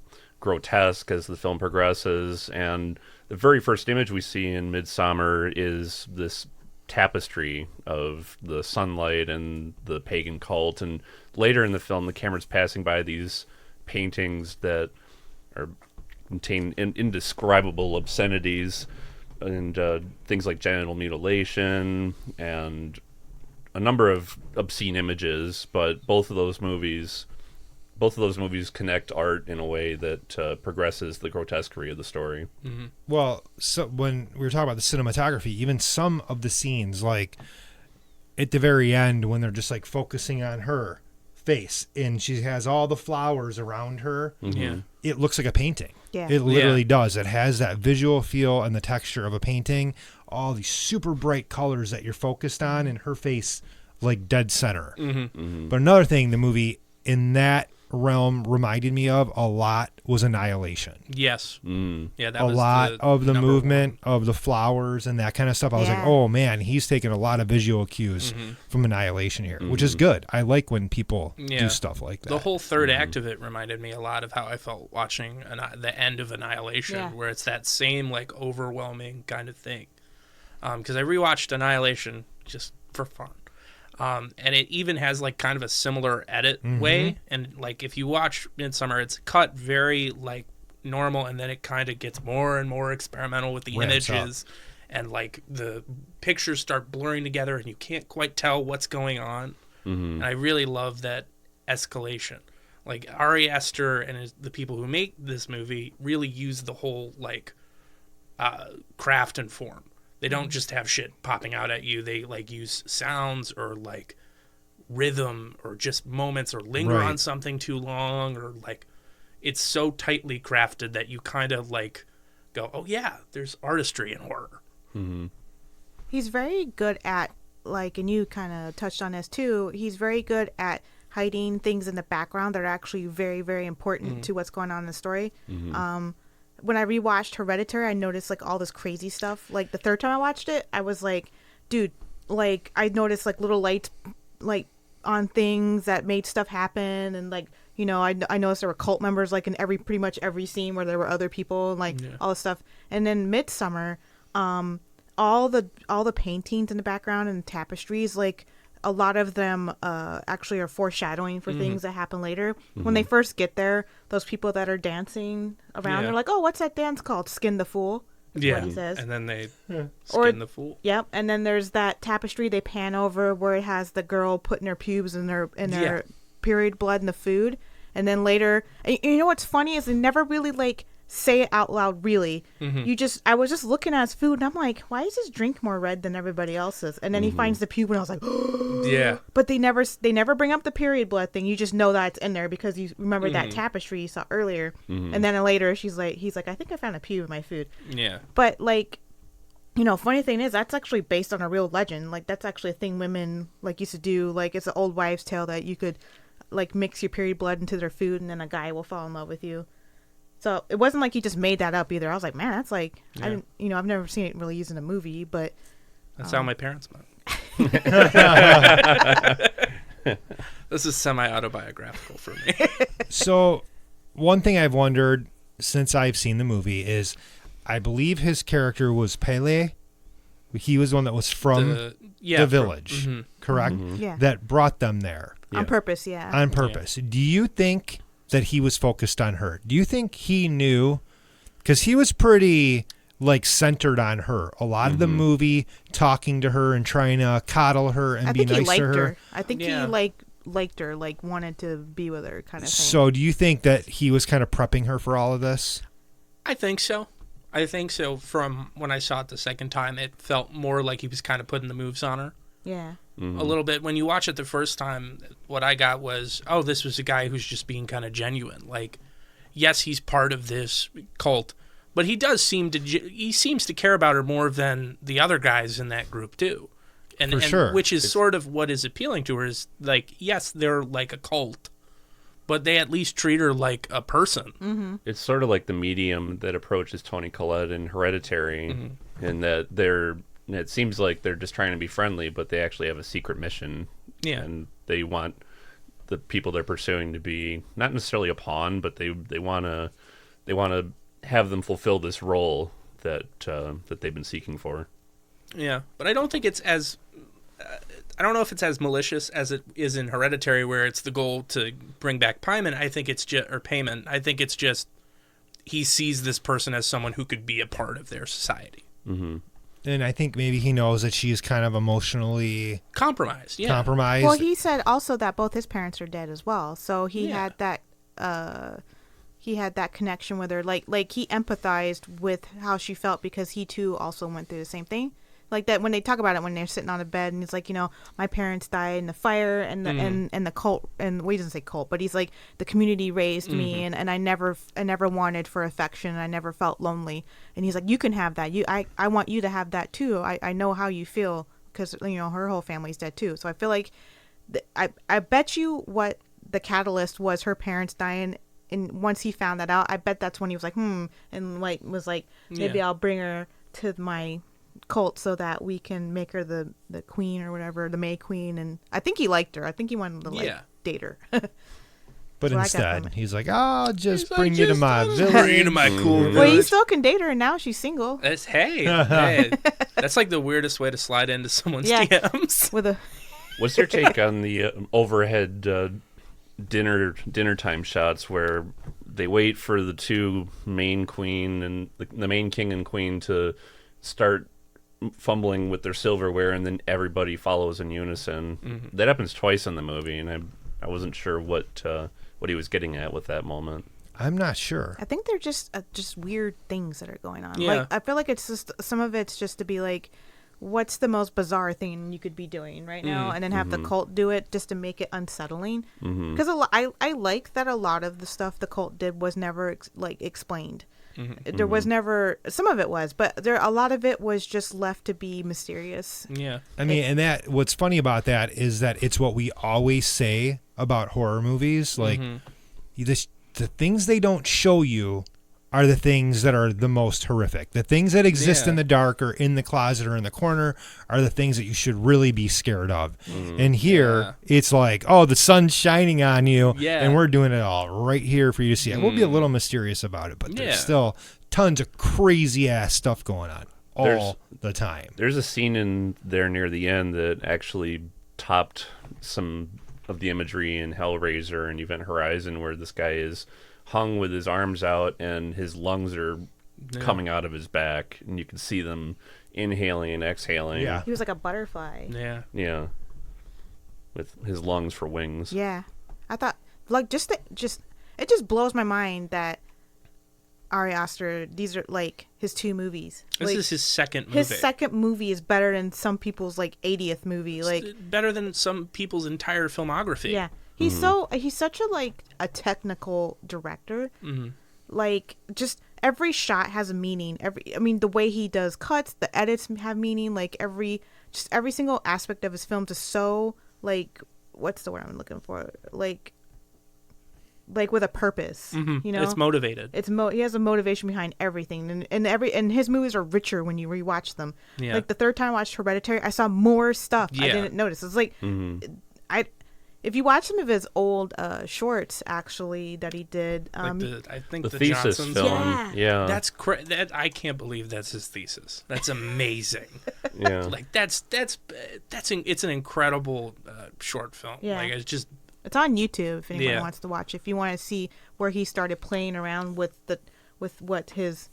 grotesque as the film progresses, and the very first image we see in Midsommar is this tapestry of the sunlight and the pagan cult, and later in the film the camera's passing by these paintings that contain indescribable obscenities and things like genital mutilation and a number of obscene images, but both of those movies connect art in a way that progresses the grotesquerie of the story. Well, so when we were talking about the cinematography, even some of the scenes, like at the very end when they're just like focusing on her face and she has all the flowers around her, it looks like a painting. Yeah. It literally does. It has that visual feel and the texture of a painting, all these super bright colors that you're focused on, and her face like dead center. But another thing the movie in that realm reminded me of a lot was Annihilation. Yes. Yeah, that a was lot of the movement one. of the flowers and that kind of stuff. I was like, oh man, he's taking a lot of visual cues from Annihilation here, which is good. I like when people do stuff like that. The whole third act of it reminded me a lot of how I felt watching the end of Annihilation, where it's that same like overwhelming kind of thing. Because I rewatched Annihilation just for fun. And it even has like kind of a similar edit way. And like if you watch Midsommar, it's cut very like normal, and then it kind of gets more and more experimental with the images, and like the pictures start blurring together, and you can't quite tell what's going on. And I really love that escalation. Like Ari Aster and the people who make this movie really use the whole like craft and form. They don't just have shit popping out at you. They like use sounds or like rhythm or just moments or linger on something too long, or like it's so tightly crafted that you kind of like go, oh yeah, there's artistry in horror. He's very good at like, and you kind of touched on this too, he's very good at hiding things in the background that are actually very, very important to what's going on in the story. When I rewatched Hereditary, I noticed like all this crazy stuff. Like the third time I watched it, I was like, dude, like I noticed like little lights like on things that made stuff happen, and like, you know, I noticed there were cult members like in pretty much every scene where there were other people and like all this stuff. And then Midsommar, all the paintings in the background and tapestries, like a lot of them actually are foreshadowing for things that happen later. When they first get there, those people that are dancing around, they're like, oh, what's that dance called? Skin the Fool. What he says. And then they skin the fool. Yep. And then there's that tapestry they pan over where it has the girl putting her pubes in her period blood in the food. And then later, and you know what's funny is they never really like say it out loud, really. I was just looking at his food and I'm like, why is his drink more red than everybody else's? And then he finds the pube and I was like, yeah. But they never bring up the period blood thing. You just know that it's in there because you remember that tapestry you saw earlier. And then later he's like, I think I found a pube in my food. Yeah. But like, you know, funny thing is that's actually based on a real legend. Like that's actually a thing women like used to do. Like it's an old wives' tale that you could like mix your period blood into their food and then a guy will fall in love with you. So it wasn't like he just made that up either. I was like, man, that's like, I didn't, you know, I've never seen it really used in a movie, but that's how my parents met. This is semi-autobiographical for me. So one thing I've wondered since I've seen the movie is I believe his character was Pele. He was the one that was from the village, correct? Yeah. That brought them there. On purpose, yeah. On purpose. Do you think that he was focused on her? Do you think he knew? Because he was pretty like centered on her. A lot of the movie, talking to her and trying to coddle her and be nice to her. I think he liked her, like wanted to be with her, kind of thing. So do you think that he was kind of prepping her for all of this? I think so. From when I saw it the second time, it felt more like he was kind of putting the moves on her. Yeah. A little bit. When you watch it the first time, what I got was, oh, this was a guy who's just being kind of genuine. Like, yes, he's part of this cult, but he seems to care about her more than the other guys in that group too. And sure. Which is sort of what is appealing to her is like, yes, they're like a cult, but they at least treat her like a person. It's sort of like the medium that approaches Toni Collette in Hereditary, in that it seems like they're just trying to be friendly, but they actually have a secret mission. Yeah. And they want the people they're pursuing to be not necessarily a pawn, but they want to have them fulfill this role that they've been seeking for. Yeah, but I don't think it's as I don't know if it's as malicious as it is in Hereditary, where it's the goal to bring back Payment. I think it's Payment. I think it's just he sees this person as someone who could be a part of their society. And I think maybe he knows that she's kind of emotionally compromised. Yeah. Compromised. Well, he said also that both his parents are dead as well, so he had that. He had that connection with her, like he empathized with how she felt because he too also went through the same thing. Like that when they talk about it when they're sitting on a bed and he's like, you know, my parents died in the fire and the and the cult, and he doesn't say cult, but he's like, the community raised me and I never wanted for affection, and I never felt lonely. And he's like, you can have that. I want you to have that too. I know how you feel because, you know, her whole family's dead too. So I feel like I bet you what the catalyst was her parents dying. And once he found that out, I bet that's when he was like, and like was like, maybe I'll bring her to my cult so that we can make her the queen or whatever, the May Queen. And I think he liked her. I think he wanted to date her. But instead, he's like, I'll just bring you to my village. Bring you to my cool village. Well, he still can date her, and now she's single. Hey, that's like the weirdest way to slide into someone's DMs. With a What's your take on the overhead dinner time shots where they wait for the two main queen and the main king and queen to start fumbling with their silverware, and then everybody follows in unison? Mm-hmm. That happens twice in the movie, and I wasn't sure what he was getting at with that moment. I'm not sure. I think they're just weird things that are going on. Yeah. Like I feel like it's just some of it's just to be like, what's the most bizarre thing you could be doing right now, and then have the cult do it just to make it unsettling. Because I like that a lot of the stuff the cult did was never explained. There was never, some of it was, but a lot of it was just left to be mysterious. Yeah. I mean, and that what's funny about that is that it's what we always say about horror movies. Like, the things they don't show you are the things that are the most horrific. The things that exist in the dark or in the closet or in the corner are the things that you should really be scared of. And here, it's like, oh, the sun's shining on you, and we're doing it all right here for you to see it. We'll be a little mysterious about it, but there's still tons of crazy-ass stuff going on all the time. There's a scene in there near the end that actually topped some of the imagery in Hellraiser and Event Horizon, where this guy is hung with his arms out and his lungs are coming out of his back, and you can see them inhaling and exhaling. Yeah. He was like a butterfly. Yeah. With his lungs for wings. Yeah. I thought, like, it just blows my mind that Ari Aster, these are like his 2 movies. This like, is his second movie. His second movie is better than some people's like 80th movie. Like better than some people's entire filmography. Yeah. He's such a technical director. Like, just every shot has a meaning. The way he does cuts, the edits have meaning. Like every single aspect of his films is so, like, what's the word I'm looking for? Like with a purpose. You know, It's motivated. He has a motivation behind everything, and his movies are richer when you rewatch them. Yeah. Like the third time I watched Hereditary, I saw more stuff I didn't notice. It's like if you watch some of his old shorts, actually, that he did, I think the the thesis Johnsons. film. Yeah. That's I can't believe that's his thesis. That's amazing. Yeah. Like it's an incredible short film. Yeah. Like it's on YouTube if anyone Yeah. wants to watch. If you want to see where he started playing around with what his,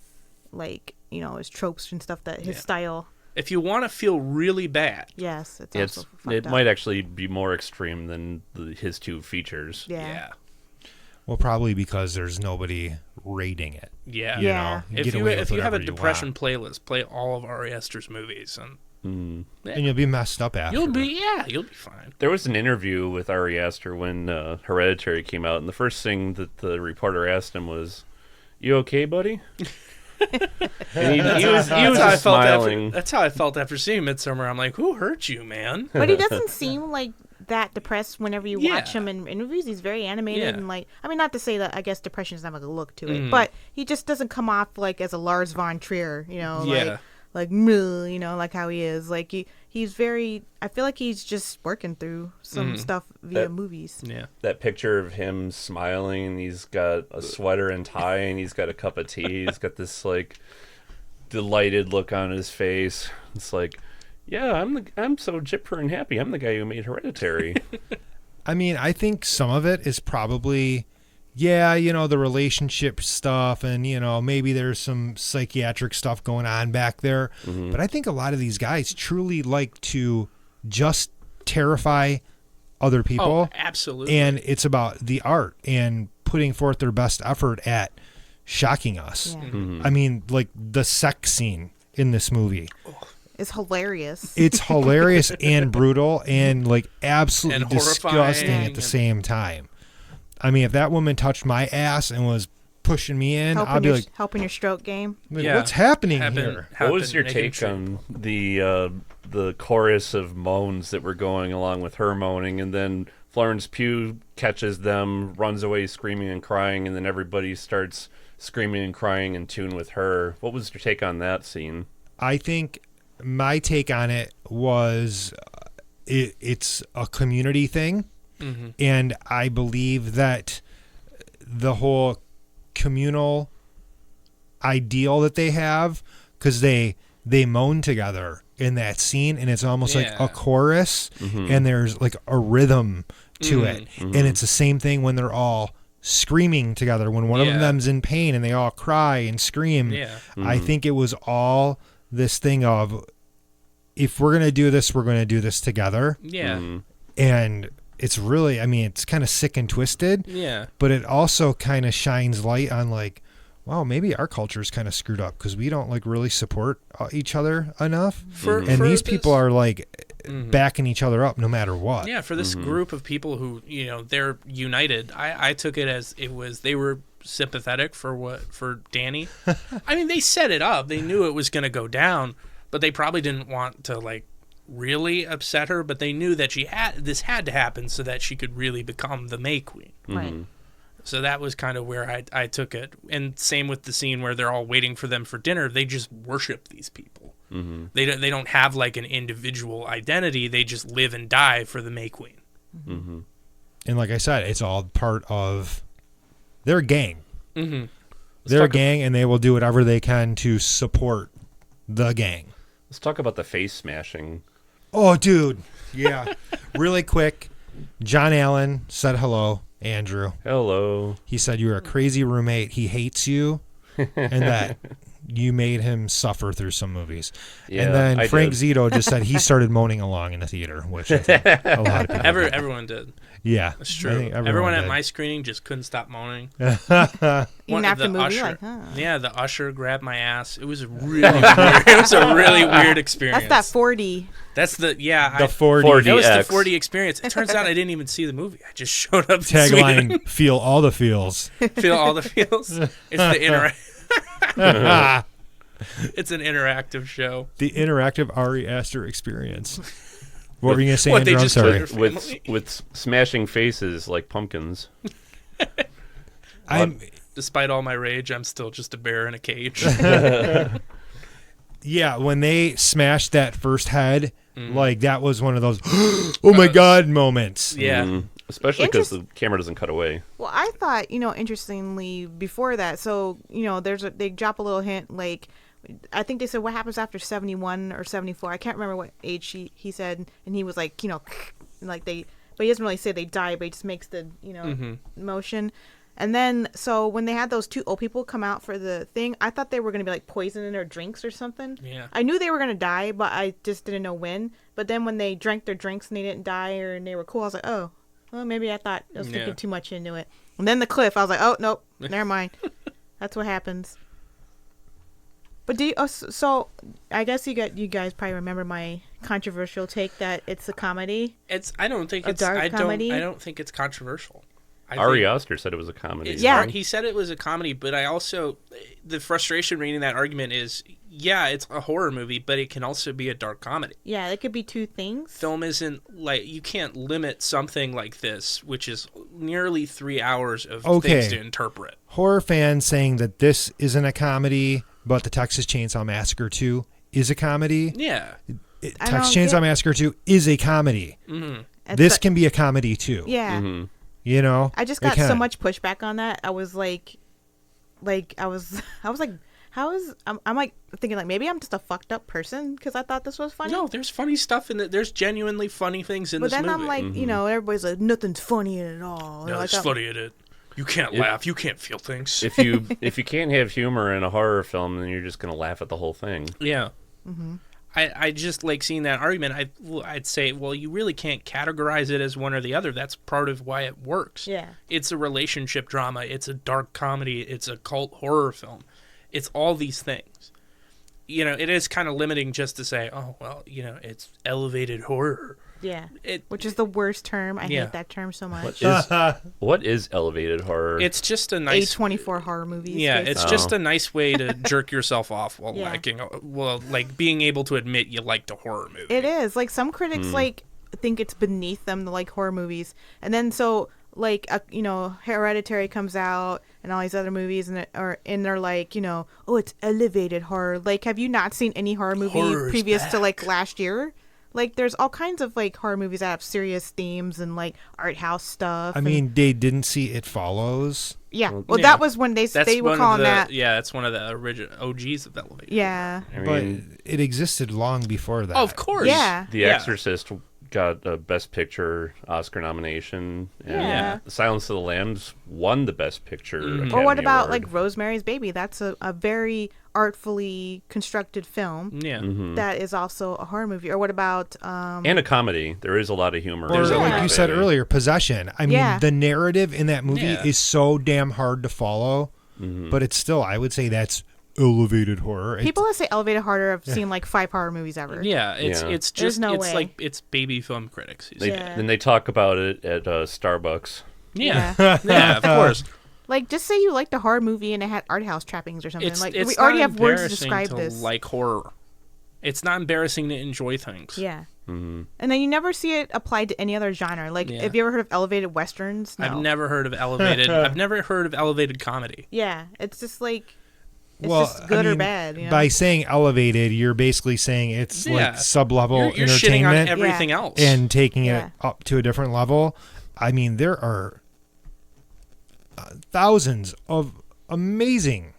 like, you know, his tropes and stuff, that his style. if you want to feel really bad. Yes, it's also fucked it up. might actually be more extreme than his 2 features. Yeah. Well, probably because there's nobody rating it. Yeah. You Yeah. know, If get you away with have a whatever you depression want. playlist, play all of Ari Aster's movies, and And you'll be messed up after. you'll be fine. There was an interview with Ari Aster when Hereditary came out, and the first thing that the reporter asked him was, "You okay, buddy?" And he was just smiling. That's how I felt after seeing Midsommar. I'm like, who hurt you, man? But he doesn't seem like that depressed whenever you watch Yeah. him in interviews. He's very animated Yeah. and, like, I mean, not to say that I guess depression doesn't have a look to it, but he just doesn't come off like as a Lars von Trier, you know, Yeah. like "Meh," you know, like how he is. Like he's very, I feel like he's just working through some stuff via movies. Yeah. That picture of him smiling, he's got a sweater and tie, and he's got a cup of tea. He's got this, like, delighted look on his face. It's like, yeah, I'm so chipper and happy. I'm the guy who made Hereditary. I mean, I think some of it is probably, you know, the relationship stuff, and, you know, maybe there's some psychiatric stuff going on back there. But I think a lot of these guys truly like to just terrify other people. Oh, absolutely. And it's about the art and putting forth their best effort at shocking us. Yeah. I mean, like the sex scene in this movie. It's hilarious. It's hilarious and brutal and, like, absolutely And disgusting horrifying at the same time. I mean, if that woman touched my ass and was pushing me in, I'd be like, helping your stroke game. what's happening here? What was your take on the chorus of moans that were going along with her moaning, and then Florence Pugh catches them, runs away screaming and crying, and then everybody starts screaming and crying in tune with her? What was your take on that scene? I think my take on it was it's a community thing. And I believe that the whole communal ideal that they have, because they they moan together in that scene, and it's almost like Yeah. a chorus, and there's like a rhythm to it. And it's the same thing when they're all screaming together. When one of them's in pain and they all cry and scream. Yeah. I think it was all this thing of, if we're going to do this, we're going to do this together. Yeah. And it's really, I mean, it's kind of sick and twisted. Yeah. But it also kind of shines light on like, wow, maybe our culture is kind of screwed up because we don't like really support each other enough. And these people are like backing each other up no matter what. Yeah, for this group of people who, they're united. I took it as they were sympathetic for Danny. I mean, they set it up. They knew it was going to go down, but they probably didn't want to like really upset her, but they knew that this had to happen so that she could really become the May Queen. Right. So that was kind of where I took it. And same with the scene where they're all waiting for them for dinner. They just worship these people. They don't have like an individual identity. They just live and die for the May Queen. And like I said, it's all part of their gang. They're a gang, and they will do whatever they can to support the gang. Let's talk about the face smashing. Oh, dude. Yeah. Really quick. John Allen said hello, Andrew. Hello. He said you're a crazy roommate. He hates you, and that you made him suffer through some movies. Yeah, and then I Frank did. Zito just said he started moaning along in the theater, which I think a lot of people did. Everyone did. Yeah. That's I true. think Everyone at did. my screening just couldn't stop moaning. Even after the movie, usher, like, huh. Yeah, the usher grabbed my ass. It was really weird. It was a really weird experience. That's that 40. That's the 40 That was the 4DX. 4D experience. It turns out I didn't even see the movie. I just showed up to see it. Tagline, feel all the feels. Feel all the feels. It's the It's an interactive show. The interactive Ari Aster experience. What were you going to say, What, they Andrew? I'm just sorry. took your family? With smashing faces like pumpkins. Despite all my rage, I'm still just a bear in a cage. Yeah, when they smashed that first head, like that was one of those, oh my God moments. Yeah. Especially because the camera doesn't cut away. Well, I thought, interestingly, before that, so, they drop a little hint, like, I think they said what happens after 71 or 74. I can't remember what age he said, and he was like, like but he doesn't really say they die, but he just makes the, motion. And then, so when they had those two old people come out for the thing, I thought they were going to be like poisoned in their drinks or something. Yeah. I knew they were going to die, but I just didn't know when. But then when they drank their drinks and they didn't die and they were cool, I was like, oh, well, maybe I thought I was thinking too much into it. And then the cliff, I was like, oh, nope, never mind. That's what happens. But so I guess you guys probably remember my controversial take that it's a comedy. I don't think A it's dark comedy? I don't think it's controversial. Ari Aster said it was a comedy. Yeah. He said it was a comedy, but I also the frustration reading that argument is, yeah, it's a horror movie, but it can also be a dark comedy. Yeah, it could be two things. Film isn't like, you can't limit something like this, which is nearly 3 hours of things to interpret. Horror fans saying that this isn't a comedy, but the Texas Chainsaw Massacre 2 is a comedy. Yeah. Texas Chainsaw Massacre 2 is a comedy. Mm-hmm. This can be a comedy too. Yeah. Mm-hmm. You know, I just got so much pushback on that. I was like I was like, how is I'm like thinking like maybe I'm just a fucked up person because I thought this was funny. No, there's funny stuff in it. There's genuinely funny things in this movie. But then I'm like, everybody's like, nothing's funny in it at all. No, Like, it's funny in it. You can't laugh. You can't feel things. If you can't have humor in a horror film, then you're just gonna laugh at the whole thing. Yeah. I just like seeing that argument. I'd say, well, you really can't categorize it as one or the other. That's part of why it works. Yeah. It's a relationship drama. It's a dark comedy. It's a cult horror film. It's all these things. It is kind of limiting just to say, oh, well, it's elevated horror. Yeah. Which is the worst term. I hate that term so much. What is elevated horror? It's just a nice A24 horror movies. Yeah, basically. it's just a nice way to jerk yourself off while Yeah. like being able to admit you liked a horror movie. It is. Like some critics like think it's beneath them to like horror movies. And then so like Hereditary comes out and all these other movies and they're like, oh, it's elevated horror. Like, have you not seen any horror movie Horror's previous to back. like last year? Like, there's all kinds of like horror movies that have serious themes and like art house stuff. I mean, they didn't see It Follows. Yeah. Well, Well, yeah. that was when they were one calling of the, that. Yeah, that's one of the original OGs of Elevated. Yeah. I But mean, it existed long before that. Oh, of course. Yeah. The Yeah. Exorcist got a Best Picture Oscar nomination, and Yeah. Silence of the Lambs won the Best Picture. Academy Or what about Award. like Rosemary's Baby? That's a very artfully constructed film Yeah. that is also a horror movie. Or what about and a comedy? There is a lot of humor. Or in Yeah. like you Rosemary's said Baby. earlier, Possession. I mean, Yeah. the narrative in that movie Yeah. is so damn hard to follow, but it's still, I would say that's elevated horror. It's- people that say elevated horror have seen like 5 horror movies ever. Yeah, it's Yeah. it's There's just no it's way. like it's baby film critics. They, Yeah. Then they talk about it at Starbucks. Yeah. Yeah, of course. Like, just say you liked a horror movie and it had art house trappings or something. It's Like, it's we already not have words to embarrassing describe to this. like horror. It's not embarrassing to enjoy things. Yeah. Mm-hmm. And then you never see it applied to any other genre. Like, Yeah. have you ever heard of elevated westerns? No. I've never heard of elevated. I've never heard of elevated comedy. Yeah, it's just like it's well, just good I or mean, bad. You know? By saying elevated, you're basically saying it's Yeah. like sub-level You're shitting on entertainment everything Yeah. else. and taking Yeah. it up to a different level. I mean, there are thousands of amazing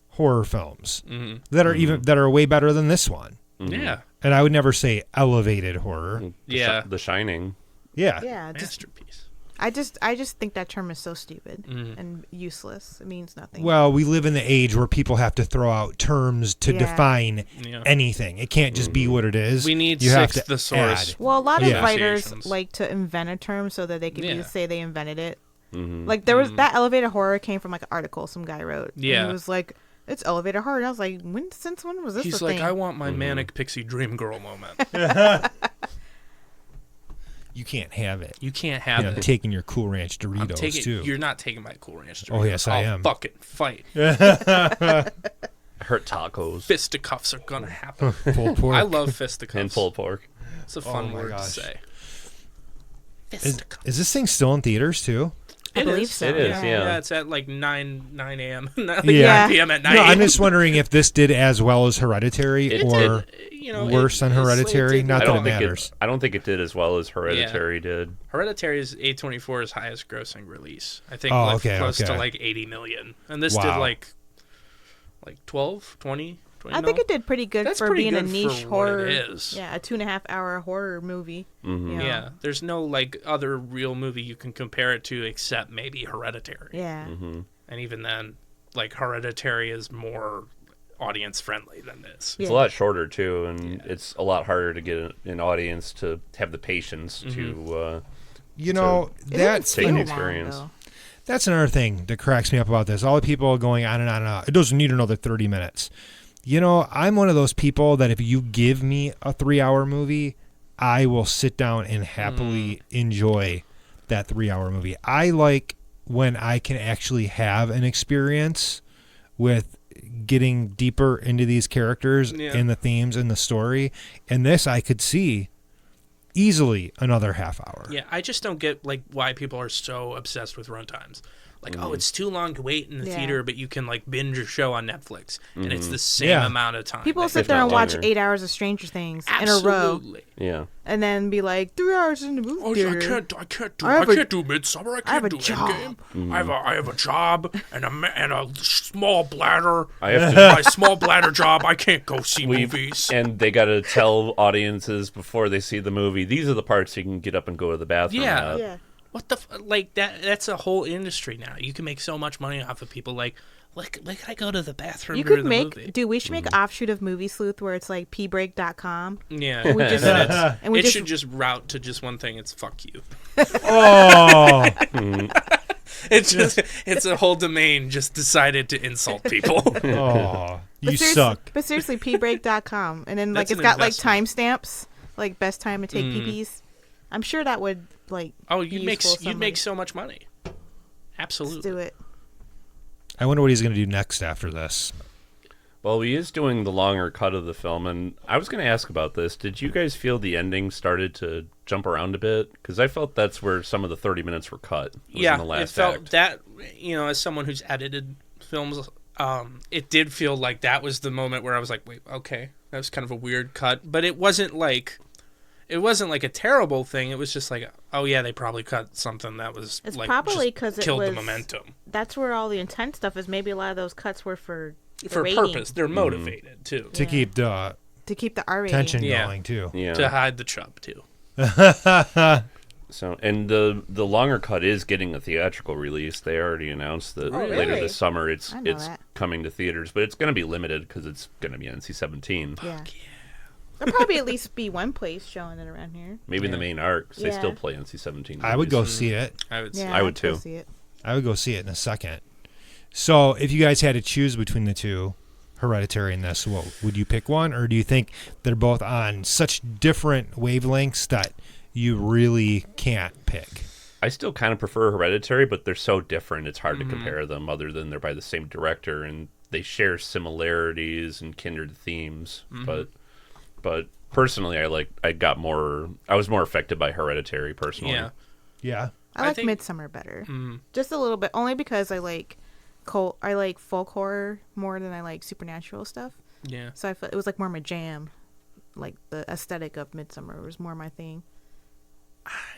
horror films that are even that are way better than this one. Yeah. And I would never say elevated horror. Yeah. The Shining. Yeah. yeah, just Masterpiece. I just think that term is so stupid and useless. It means nothing. Well, we live in the age where people have to throw out terms to Yeah. define Yeah. anything. It can't just be what it is. We need you have six to thesaurus. add. Well, a lot of Yeah. writers Associations. like to invent a term so that they can Yeah. say they invented it. Like there was that elevated horror came from like an article some guy wrote. Yeah. and he was like, "It's elevated horror," and I was like, Since when was this?" He's a like, thing? I want my manic pixie dream girl moment. You can't have it. You can't have I'm it. taking your Cool Ranch I'm Doritos taking. too. You're not taking my Cool Ranch. Oh, yes, I am. Fucking fight. Hurt tacos. Fisticuffs are gonna happen. Pulled pork. I love fisticuffs. And pulled pork. It's a fun my word gosh. to say. Is, Fisticuffs. is this thing still in theaters too? I believe so. It is, yeah. yeah. It's at like 9 a.m. like Yeah. 9 p.m. at night. No, I'm just wondering if this did as well as Hereditary It or You know, worse than Hereditary. Not I that it don't think matters. I don't think it did as well as Hereditary did. Hereditary is A24's highest grossing release. I think Oh, like okay, close to okay. like 80 million. And this Wow. did like 12, 20 I think it did pretty good That's for pretty being a good niche for what it horror. is. Yeah, a 2.5-hour horror movie. You know? Yeah, there's no like other real movie you can compare it to except maybe Hereditary. Yeah. And even then, like Hereditary is more audience friendly than this. It's a lot shorter too, and it's a lot harder to get an audience to have the patience to. You know, It didn't that's Take feel an long, experience. though. that's another thing that cracks me up about this. All the people going on and on and on. It doesn't need another 30 minutes. You know, I'm one of those people that if you give me a 3-hour movie, I will sit down and happily enjoy that 3-hour movie. I like when I can actually have an experience with getting deeper into these characters and the themes and the story. And this I could see easily another half hour. Yeah, I just don't get like why people are so obsessed with runtimes. Like, oh, it's too long to wait in the Yeah. theater, but you can like binge your show on Netflix, and it's the same Yeah. amount of time. People that sit If there not and watch longer. 8 hours of Stranger Things in a row, Absolutely. Yeah. and then be like 3 hours in the movie Oh, theater. I can't do I have a- Midsommar. I have can't a do job. Endgame. I have a job and a small bladder. I have to. My small bladder job. I can't go see movies. And they got to tell audiences before they see the movie, these are the parts you can get up and go to the bathroom. Yeah. at. Yeah. What the like that? That's a whole industry now. You can make so much money off of people like I go to the bathroom You during could the make, movie. dude, we should make an offshoot of Movie Sleuth where it's like pbreak.com. Yeah, we just- and then and we it just- should just route to just one thing. It's fuck you. Oh, It's a whole domain just decided to insult people. oh, you seriously- suck. But seriously, pbreak.com. And then like That's it's an got like investment. timestamps, like best time to take PPs. I'm sure that would like Oh, be you'd make useful to you'd make somebody. so much money. Let's Absolutely. do it. I wonder what he's going to do next after this. Well, he is doing the longer cut of the film, and I was going to ask about this. Did you guys feel the ending started to jump around a bit? Because I felt that's where some of the 30 minutes were cut. Was Yeah, in the last it felt act. that as someone who's edited films, it did feel like that was the moment where I was like, wait, okay, that was kind of a weird cut, but it wasn't like a terrible thing. It was just like, Oh yeah, they probably cut something that was It's like probably just because it killed was the momentum That's where all the intense stuff is. Maybe a lot of those cuts were for the for rating, purpose. They're motivated too To keep the to keep the R rating. tension Yeah. going too. Yeah. to hide the chub too. So, and the longer cut is getting a theatrical release. They already announced that Oh, later really? this summer it's I know that. coming to theaters, but it's going to be limited because it's going to be NC-17. Yeah. There'll probably at least be one place showing it around here. Maybe in the main arcs they Yeah. still play NC-17. I would go movies. see it. I would say. Yeah, I would I'd go too. See it. I would go see it in a second. So, if you guys had to choose between the two, Hereditary and this, what would you pick one, or do you think they're both on such different wavelengths that you really can't pick? I still kind of prefer Hereditary, but they're so different. It's hard to compare them, other than they're by the same director and they share similarities and kindred themes. But personally, I was more affected by Hereditary personally. Yeah. Yeah. I like think- Midsommar better, just a little bit, only because I like folk horror more than I like supernatural stuff. Yeah. So I felt it was like more my jam. Like the aesthetic of Midsommar was more my thing.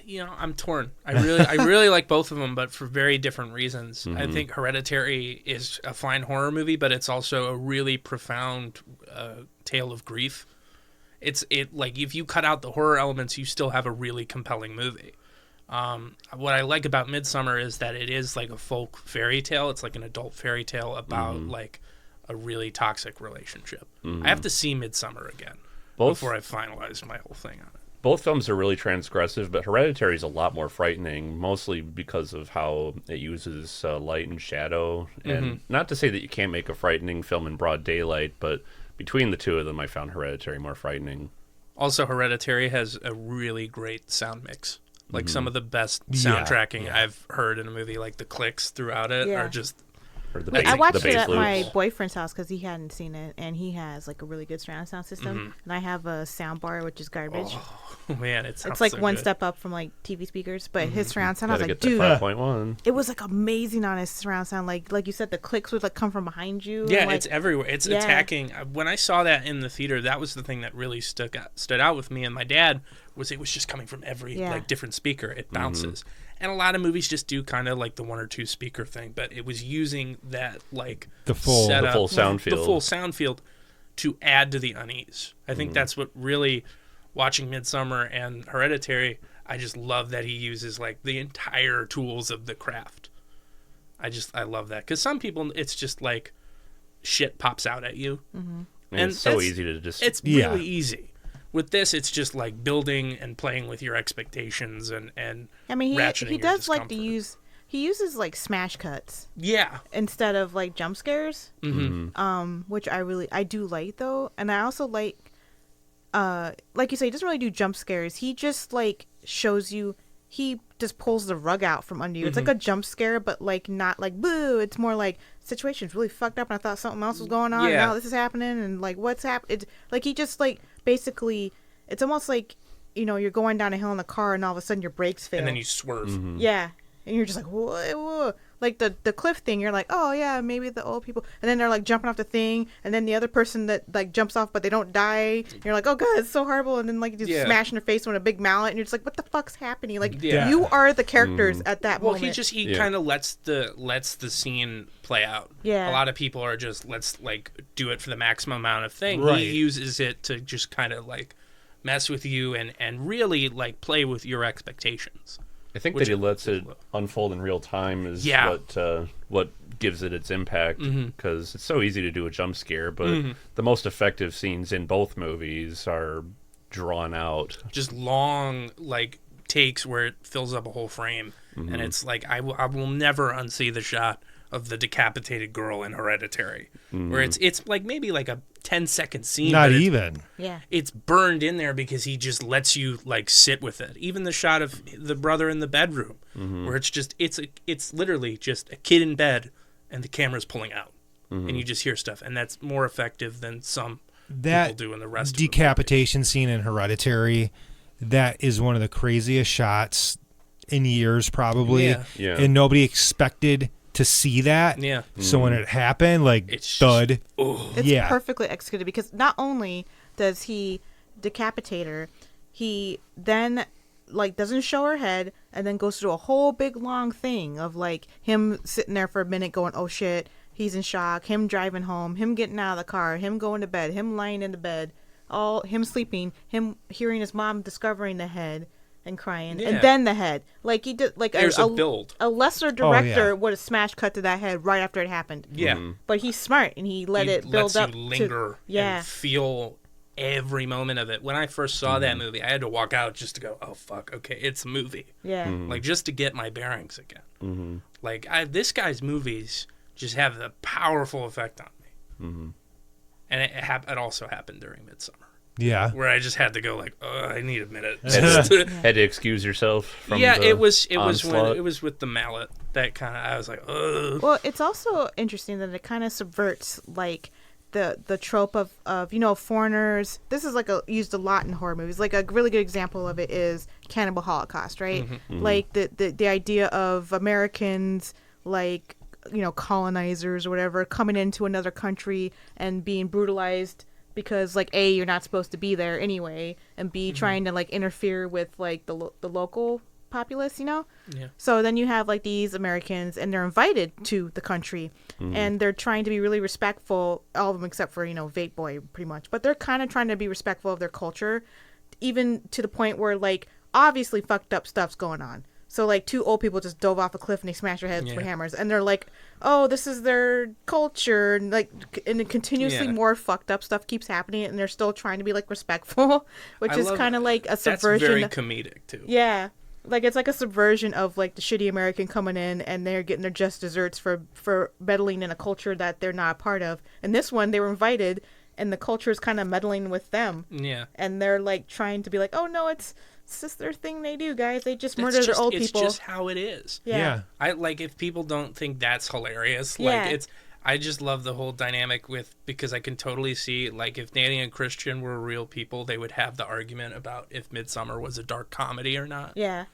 You know, I'm torn. I really like both of them, but for very different reasons. Mm-hmm. I think Hereditary is a fine horror movie, but it's also a really profound tale of grief. It like if you cut out the horror elements, you still have a really compelling movie. What I like about Midsommar is that it is like a folk fairy tale. It's like an adult fairy tale about like a really toxic relationship. I have to see Midsommar again before I finalize my whole thing on it. Both films are really transgressive, but Hereditary is a lot more frightening, mostly because of how it uses light and shadow. And not to say that you can't make a frightening film in broad daylight, but between the two of them, I found Hereditary more frightening. Also, Hereditary has a really great sound mix. Like some of the best Yeah, soundtracking yeah. I've heard in a movie, like the clicks throughout it Yeah. are just Or the Like, bass, I watched the it bass at my loops. boyfriend's house because he hadn't seen it, and he has like a really good surround sound system. And I have a sound bar, which is garbage. oh man, it sounds It's like so one good. step up from like TV speakers, but his surround sound, I was Gotta like, get dude, that 5.1. it was like amazing on his surround sound. Like you said, the clicks would like come from behind you. Yeah, and, like, it's everywhere. It's Yeah. attacking. When I saw that in the theater, that was the thing that really stood out with me and my dad. It was just coming from every Yeah. like different speaker. It bounces, and a lot of movies just do kind of like the one or two speaker thing. But it was using that like The full- The setup, full sound the field. full sound field to add to the unease. I think that's what really watching Midsommar and Hereditary. I just love that he uses like the entire tools of the craft. I love that because some people it's just like shit pops out at you. And and it's so that's- easy to just... It's Yeah. really easy. With this, it's just like building and playing with your expectations and I mean, ratcheting he your does like to discomfort. he uses like smash cuts Yeah. instead of like jump scares. Which I do like though, and I also like you say, he doesn't really do jump scares. He just like shows you. He just pulls the rug out from under you. It's like a jump scare, but like not like boo. It's more like situation's really fucked up, and I thought something else was going on. And Yeah. now this is happening, and like what's happening? It's like he just like basically. It's almost like you're going down a hill in the car, and all of a sudden your brakes fail. And then you swerve. Yeah. And you're just like, whoa. Like the cliff thing, you're like, oh, yeah, maybe the old people. And then they're like jumping off the thing. And then the other person that like jumps off, but they don't die. And you're like, oh, God, it's so horrible. And then like you just Yeah. smash in their face with a big mallet. And you're just like, what the fuck's happening? Like, Yeah. you are the characters at that Well, moment. he Yeah. kind of lets the scene play out. Yeah. A lot of people are just let's like do it for the maximum amount of thing. Right. He uses it to just kind of like mess with you and really like play with your expectations. I think Which that he lets is it unfold in real time is Yeah. what gives it its impact, because it's so easy to do a jump scare, but the most effective scenes in both movies are drawn out. Just long like takes where it fills up a whole frame, and it's like I will never unsee the shot of the decapitated girl in Hereditary, where it's like maybe like a 10-second scene. Not but it's- even. yeah. It's burned in there because he just lets you like sit with it. Even the shot of the brother in the bedroom, where it's literally just a kid in bed and the camera's pulling out, and you just hear stuff, and that's more effective than some That people do in the rest of the decapitation scene in Hereditary, that is one of the craziest shots in years, probably. Yeah. Yeah. And nobody expected to see that. Yeah. So when it happened, like It's thud. It's Yeah. perfectly executed because not only does he decapitate her, he then like doesn't show her head, and then goes through a whole big long thing of like him sitting there for a minute going, oh shit, he's in shock, him driving home, him getting out of the car, him going to bed, him lying in the bed, all him sleeping, him hearing his mom discovering the head and crying, and then the head. Like he did, like There's a build. A lesser director would have smash cut to that head right after it happened. Yeah. But he's smart and he let it build lets up. You linger and feel every moment of it. When I first saw that movie, I had to walk out just to go, oh fuck, okay, it's a movie. Yeah. Like just to get my bearings again. Like this guy's movies just have a powerful effect on me. And it also happened during Midsommar. Yeah. Where I just had to go like, I need a minute. Had to excuse yourself from it was onslaught. when it was with the mallet that kind of I was like, ugh. Well, it's also interesting that it kind of subverts like the trope of foreigners. This is like used a lot in horror movies. Like a really good example of it is Cannibal Holocaust, right? Like the idea of Americans like colonizers or whatever coming into another country and being brutalized because like A, you're not supposed to be there anyway, and B, trying to like interfere with like the local populace, Yeah. So then you have like these Americans and they're invited to the country and they're trying to be really respectful, all of them except for, Vape Boy pretty much. But they're kind of trying to be respectful of their culture, even to the point where like obviously fucked up stuff's going on. So like two old people just dove off a cliff and they smashed their heads with hammers, and they're like, "Oh, this is their culture," and continuously more fucked up stuff keeps happening, and they're still trying to be like respectful, which is kind of like a subversion. That's very comedic too. Yeah, like it's like a subversion of like the shitty American coming in and they're getting their just desserts for meddling in a culture that they're not a part of. And this one, they were invited, and the culture is kind of meddling with them. Yeah, and they're like trying to be like, "Oh no, it's just their thing they do, guys. They just murder their old people. It's just how it is." Yeah. I like if people don't think that's hilarious. Like I just love the whole dynamic because I can totally see like if Danny and Christian were real people, they would have the argument about if Midsommar was a dark comedy or not. Yeah.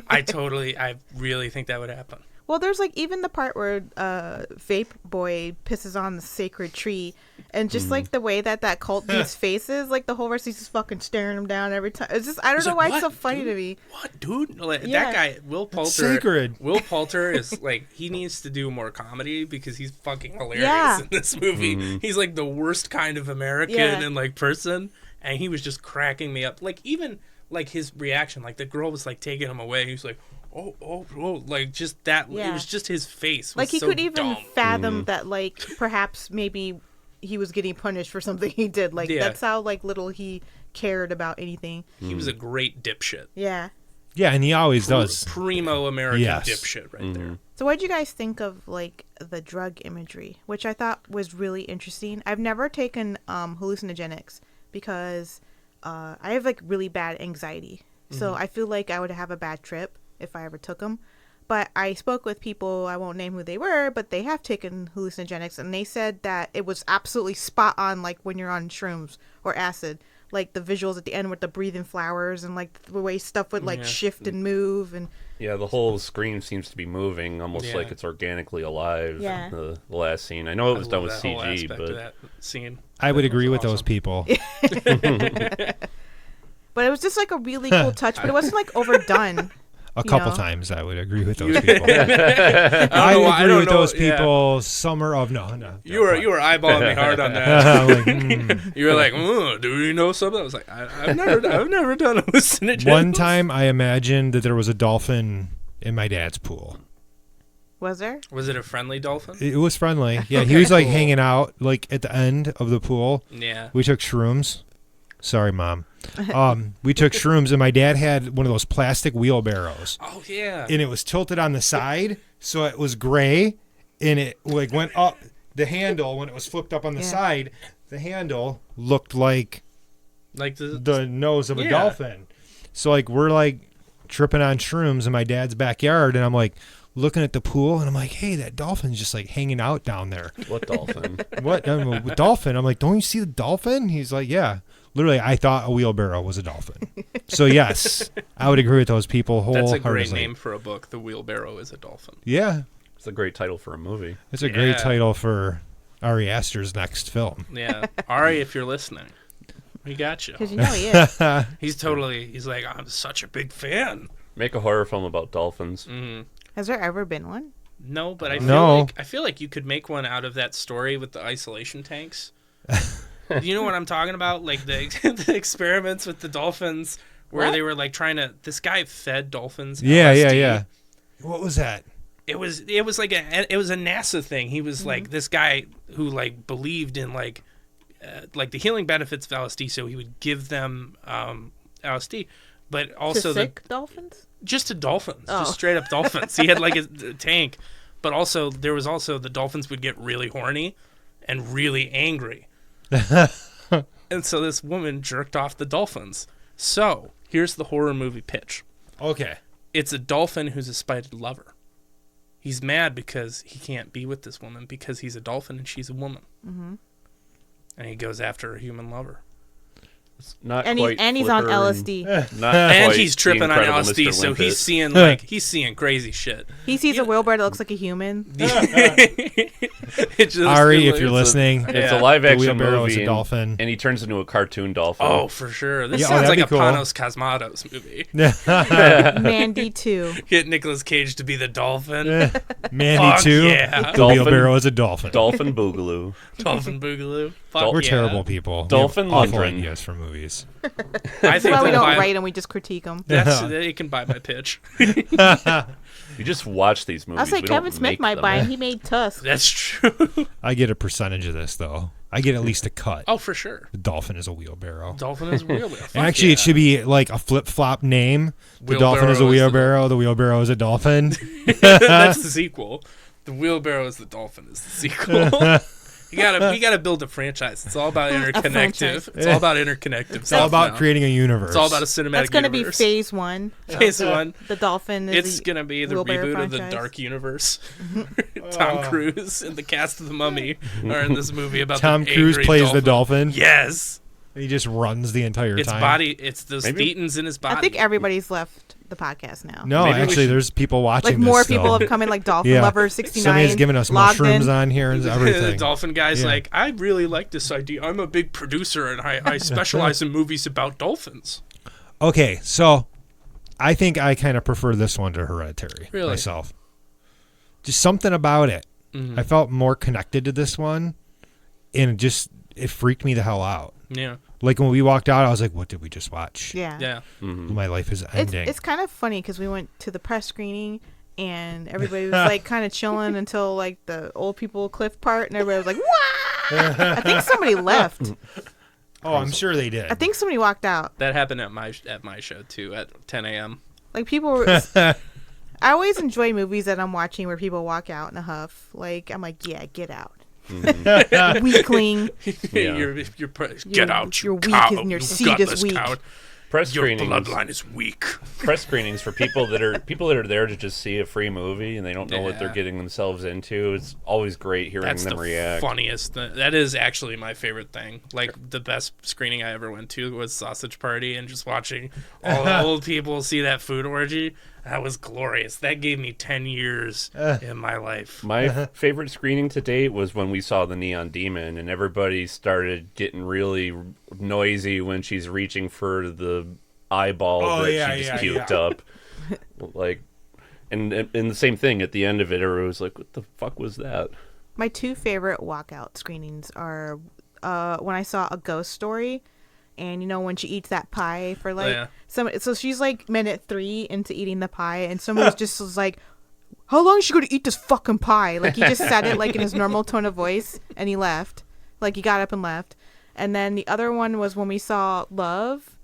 I really think that would happen. Well, there's like even the part where Vape Boy pisses on the sacred tree, and just like the way that cult dude's face is, like the whole verse, he's just fucking staring him down every time. It's just I don't know why it's so funny to me. What, dude? Like, that guy, Will Poulter. It's sacred. Will Poulter is like he needs to do more comedy because he's fucking hilarious in this movie. He's like the worst kind of American and like person, and he was just cracking me up. Like even like his reaction, like the girl was like taking him away. He was like, oh, like just that. It was just his face. Like he so could even dumb. fathom that, like perhaps maybe he was getting punished for something he did. Like that's how like little he cared about anything. He was a great dipshit. Yeah. Yeah, and he always does. Primo American dipshit right there. So what did you guys think of like the drug imagery, which I thought was really interesting? I've never taken hallucinogenics because I have like really bad anxiety. So I feel like I would have a bad trip if I ever took them. But I spoke with people, I won't name who they were, but they have taken hallucinogenics, and they said that it was absolutely spot on, like when you're on shrooms or acid. Like the visuals at the end with the breathing flowers and like the way stuff would like shift and move. And yeah, the whole screen seems to be moving almost like it's organically alive. Yeah. The last scene. I know it was done with CG, but but scene. I would agree with those people. But it was just like a really cool touch, but it wasn't like overdone. A couple times I would agree with those people. I agree with those people. Summer of no. You were eyeballing me hard on that. Like, You were like, do you know something? I was like, I've never done hallucinogens. One time I imagined that there was a dolphin in my dad's pool. Was there? Was it a friendly dolphin? It was friendly. Yeah, he was like hanging out like at the end of the pool. Yeah. We took shrooms. Sorry, Mom. We took shrooms, and my dad had one of those plastic wheelbarrows. Oh, yeah. And it was tilted on the side, so it was gray, and it like went up. The handle, when it was flipped up on the side, the handle looked like the nose of a dolphin. So like we're like tripping on shrooms in my dad's backyard, and I'm like looking at the pool, and I'm like, hey, that dolphin's just like hanging out down there. What dolphin? What dolphin? I'm like, don't you see the dolphin? He's like, yeah. Literally, I thought a wheelbarrow was a dolphin. So, yes, I would agree with those people wholeheartedly. That's a great name for a book. The Wheelbarrow is a Dolphin. Yeah. It's a great title for a movie. It's a great title for Ari Aster's next film. Yeah. Ari, if you're listening. He got you. Because you know he is. He's like, I'm such a big fan. Make a horror film about dolphins. Has there ever been one? No, but I feel like you could make one out of that story with the isolation tanks. You know what I'm talking about? Like the experiments with the dolphins where they were like trying to. This guy fed dolphins. Yeah. What was that? It was like a NASA thing. He was like this guy who like believed in like the healing benefits of LSD, so he would give them LSD, but also to sick dolphins. Just to dolphins, just straight up dolphins. He had like a tank, but also there was also the dolphins would get really horny and really angry, and so this woman jerked off the dolphins. So here's the horror movie pitch. Okay. It's a dolphin who's a spited lover. He's mad because he can't be with this woman because he's a dolphin and she's a woman. Mm-hmm. And he goes after a human lover. It's not And quite he's on Flipper LSD. And quite he's tripping The on Incredible LSD, Mr. so Limpet. he's seeing crazy shit. He sees a wheelbarrow that looks like a human. It just Ari, if really- you're listening, It's a Yeah. live the action wheelbarrow is movie, a dolphin. and he turns into a cartoon dolphin. Oh, for sure. This Yeah, sounds like that'd a be cool. Panos Cosmatos movie. Mandy 2. Get Nicolas Cage to be the dolphin. Mandy Fuck too. yeah. The Dolphin. wheelbarrow is a dolphin. Dolphin Boogaloo. Dolphin Boogaloo. Fuck We're yeah. terrible people. Dolphin we have awful Lundgren. ideas for movies. I That's think why we they'll don't buy- write them, we just critique them. They can buy my pitch. You just watch these movies. I'll say We don't Kevin Smith make might them. buy him. He made Tusk. That's true. I get a percentage of this though. I get at least a cut. Oh, for sure. The dolphin is a wheelbarrow. Dolphin is wheelbarrow. Fuck And actually, yeah. it should be like a flip-flop name. The dolphin is a Wheelbarrow is the wheelbarrow. The wheelbarrow is a dolphin. That's the sequel. The wheelbarrow is the dolphin is the sequel. You gotta build a franchise. It's all about franchise. interconnective. It's all about interconnective. It's all about creating a universe. It's all about a cinematic That's going to be universe. phase 1. Phase one. The dolphin is It's gonna be the wheelbarrow reboot of the franchise. Dark Universe. Tom Cruise and the cast of The Mummy are in this movie about Tom the Cruise angry plays the dolphin. Yes, He just runs the entire its time. body. It's those Maybe- thetans in his body. I think everybody's left the podcast now. No, Maybe we actually, should- there's people watching Like this more still. people have come in, like Dolphin Yeah. Lover 69. Somebody's giving us logged mushrooms in. on here and the everything. dolphin guy's Yeah. like, I really like this idea. I'm a big producer and I specialize in movies about dolphins. Okay, so I think I kind of prefer this one to Hereditary Really? myself. Just something about it. Mm-hmm. I felt more connected to this one, and it freaked me the hell out. Yeah, Like when we walked out, I was like, "What did we just watch? Yeah. yeah. My life is It's, ending." it's kind of funny because we went to the press screening and everybody was like kind of chilling until like the old people cliff part and everybody was like, "Wow!" I think somebody left. Oh, I'm sure they did. I think somebody walked out. That happened at my show too at 10 a.m. Like people were. I always enjoy movies that I'm watching where people walk out in a huff. Like I'm like, yeah, get out, weakling. Yeah. Get out, you you're weak cow. and your you seed is gutless weak. cow. Press Your screenings. bloodline is weak. Press screenings for people that are there to just see a free movie and they don't know what they're Yeah. getting themselves into. It's always great hearing That's them the react. funniest thing. That is actually my favorite thing. Like the best screening I ever went to was Sausage Party, and just watching all the old people see that food orgy. That was glorious. That gave me 10 years in my life. My favorite screening to date was when we saw the Neon Demon and everybody started getting really noisy when she's reaching for the eyeball that she just puked up. Like, and the same thing at the end of it, everyone was like, what the fuck was that? My two favorite walkout screenings are when I saw A Ghost Story, and you know when she eats that pie for like so she's like minute 3 into eating the pie, and somebody just was like, "How long is she going to eat this fucking pie?" Like he just said it like in his normal tone of voice, and he left. Like he got up and left. And then the other one was when we saw Love.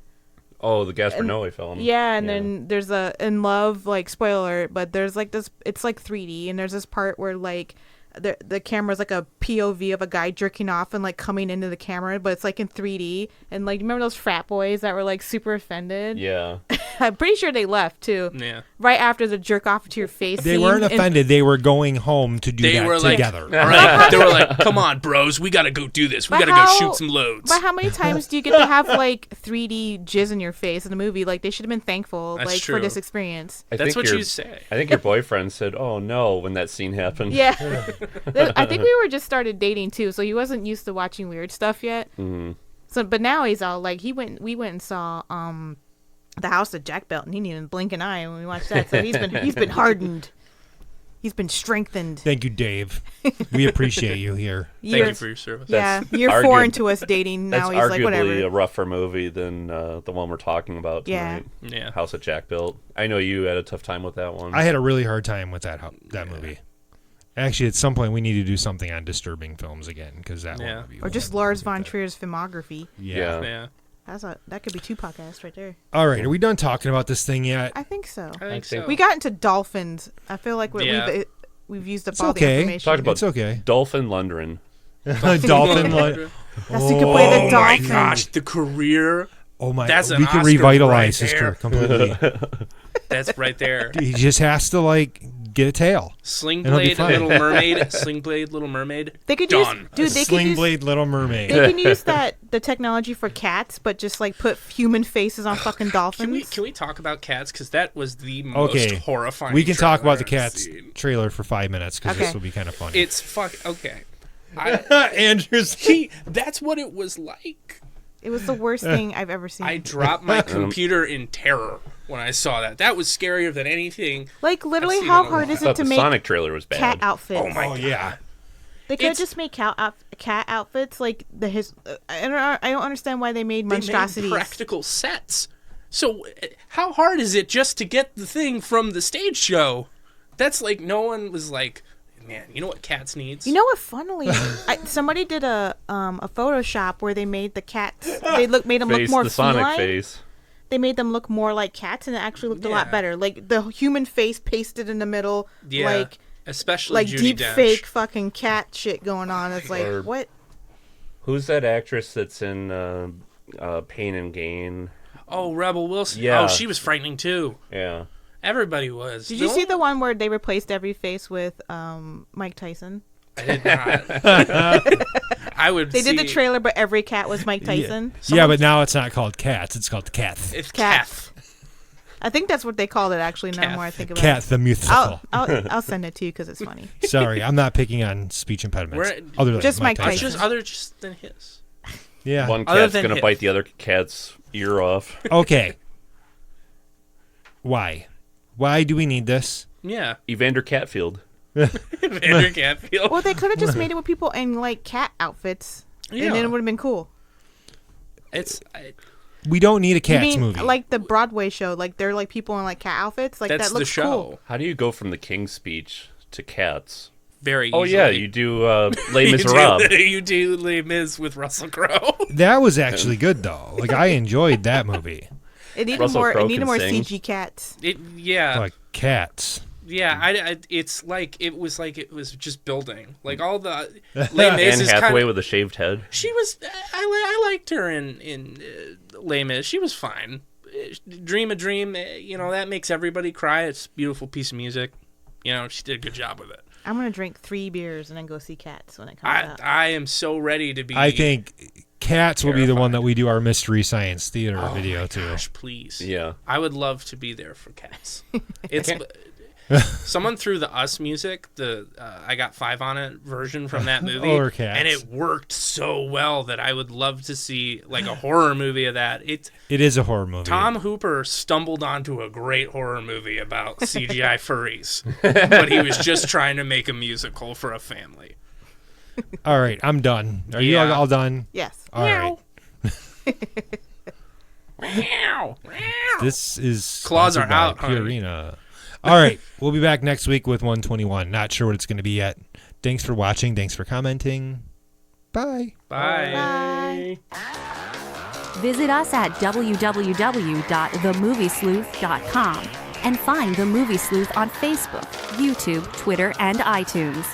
Oh, the Gaspar Noé film. Yeah, and then there's a In Love, like spoiler, but there's like this, it's like 3D, and there's this part where like the camera's like a POV of a guy jerking off and like coming into the camera, but it's like in 3D. And like, remember those frat boys that were like super offended? Yeah. I'm pretty sure they left too. Yeah. Right after the jerk off to your face. They scene. weren't And offended. They were going home to do They that were like, together. Right? They were like, "Come on, bros, we gotta go do this. We But gotta how- go shoot some loads." But how many times do you get to have like 3D jizz in your face in a movie? Like they should have been thankful That's like true. for this experience. I That's think what your- you say. I think your boyfriend said, "Oh no," when that scene happened. Yeah. I think we were just started dating too, so he wasn't used to watching weird stuff yet. So, but now he's all like, we went and saw The House of Jack Belt, and he didn't even blink an eye when we watched that. So he's been hardened. He's been strengthened. Thank you, Dave. We appreciate you here. Thank you for your service. Yeah, you're foreign to us dating. Now That's he's like, whatever. arguably a rougher movie than the one we're talking about tonight. Yeah. House of Jack built. I know you had a tough time with that one. I had a really hard time with that movie. Actually, at some point, we need to do something on disturbing films again, because that one would be or just Lars von Trier's filmography. Yeah. That could be 2 podcasts right there. All right, are we done talking about this thing yet? I think so. I think so. We got into dolphins. I feel like we've used up all the information. Talk about It's okay. Dolphin Lundgren. Dolphin. That's you can play the Oh my dolphin. gosh, the career. Oh my! That's an we can Oscar revitalize right his there. career completely. That's right there. He just has to get a tail. Sling It'll be Blade, fine. Little Mermaid. Sling Blade, Little Mermaid. They could Done. use, dude. They Sling could use, Blade, Little Mermaid. they can use the technology for cats, but just like put human faces on fucking dolphins. Can we talk about cats? Because that was the most horrifying. We can talk about the trailer I've Cats seen. trailer for 5 minutes because Okay. this will be kind of funny. It's okay. Andrew's. That's what it was like. It was the worst thing I've ever seen. I dropped my computer in terror when I saw that. That was scarier than anything. like literally, I've seen how it a hard lot. is I thought it to the make Sonic trailer was bad. cat outfits? Oh my Oh yeah. They could have It's- just made cat outfits like I don't understand why they made They monstrosities. made practical sets. So how hard is it just to get the thing from the stage show? That's like no one was like, man, you know what Cats needs? You know what? Funnily, somebody did a Photoshop where they made the cats. Made them look Face, more the Sonic feline. face. They made them look more like cats, and it actually looked a lot Yeah. better. Like the human face pasted in the middle, Yeah, especially like Judi deep Dench. fake fucking cat shit going on. It's like Or- what? Who's that actress that's in Pain and Gain? Oh, Rebel Wilson. Yeah. Oh, she was frightening too. Yeah. Everybody was. Did you see the one where they replaced every face with Mike Tyson? I did not. I would. They did the see- trailer, but every cat was Mike Tyson. Yeah, but now it's not called Cats. It's called Cath. It's Kath. Kath. I think that's what they called it. Actually, now Kath. more I think about Cath it. the musical. I'll send it to you because it's funny. Sorry, I'm not picking on speech impediments. We're- Other than Just Mike Tyson. Tyson. Just other than his. Yeah. One Other cat's than gonna him. bite the other cat's ear off. Okay. Why? Why do we need this? Yeah. Evander Catfield. Vander Catfield. Well, they could have just made it with people in like cat outfits, Yeah. and then it would have been cool. We don't need a You Cats mean movie. like the Broadway show? Like they're like people in like cat outfits. Like That's that the looks show. cool. How do you go from the King's Speech to Cats? Very Oh easily. yeah, you do Les You Miserables. do- You do Les Mis with Russell Crowe. that was actually good though. Like I enjoyed that movie. It needed Russell more. Crowe It needed can more sing. CG cats. Yeah. Like Cats. Yeah, it's like it was just building. Like all the Les Mis Anne is Hathaway kind of, with a shaved head. she was I liked her in Les Mis. She was fine. Dream a Dream, that makes everybody cry. It's a beautiful piece of music. She did a good job with it. I'm gonna drink 3 beers and then go see Cats when it comes out. I am so ready to be. I think Cats will be the one Terrified. that we do our Mystery Science Theater video to. Gosh, please. Yeah. I would love to be there for Cats. It's someone threw the Us music, the I Got 5 on It version from that movie, Or Cats. and it worked so well that I would love to see like a horror movie of that. It is a horror movie. Tom Hooper stumbled onto a great horror movie about CGI furries, but he was just trying to make a musical for a family. All right, I'm done. Are you Yeah. all done? Yes. All right. Meow. This is Claws are sponsored by out, honey. Purina. All right, we'll be back next week with 121. Not sure what it's going to be yet. Thanks for watching. Thanks for commenting. Bye. Bye. Visit us at www.themoviesleuth.com and find The Movie Sleuth on Facebook, YouTube, Twitter, and iTunes.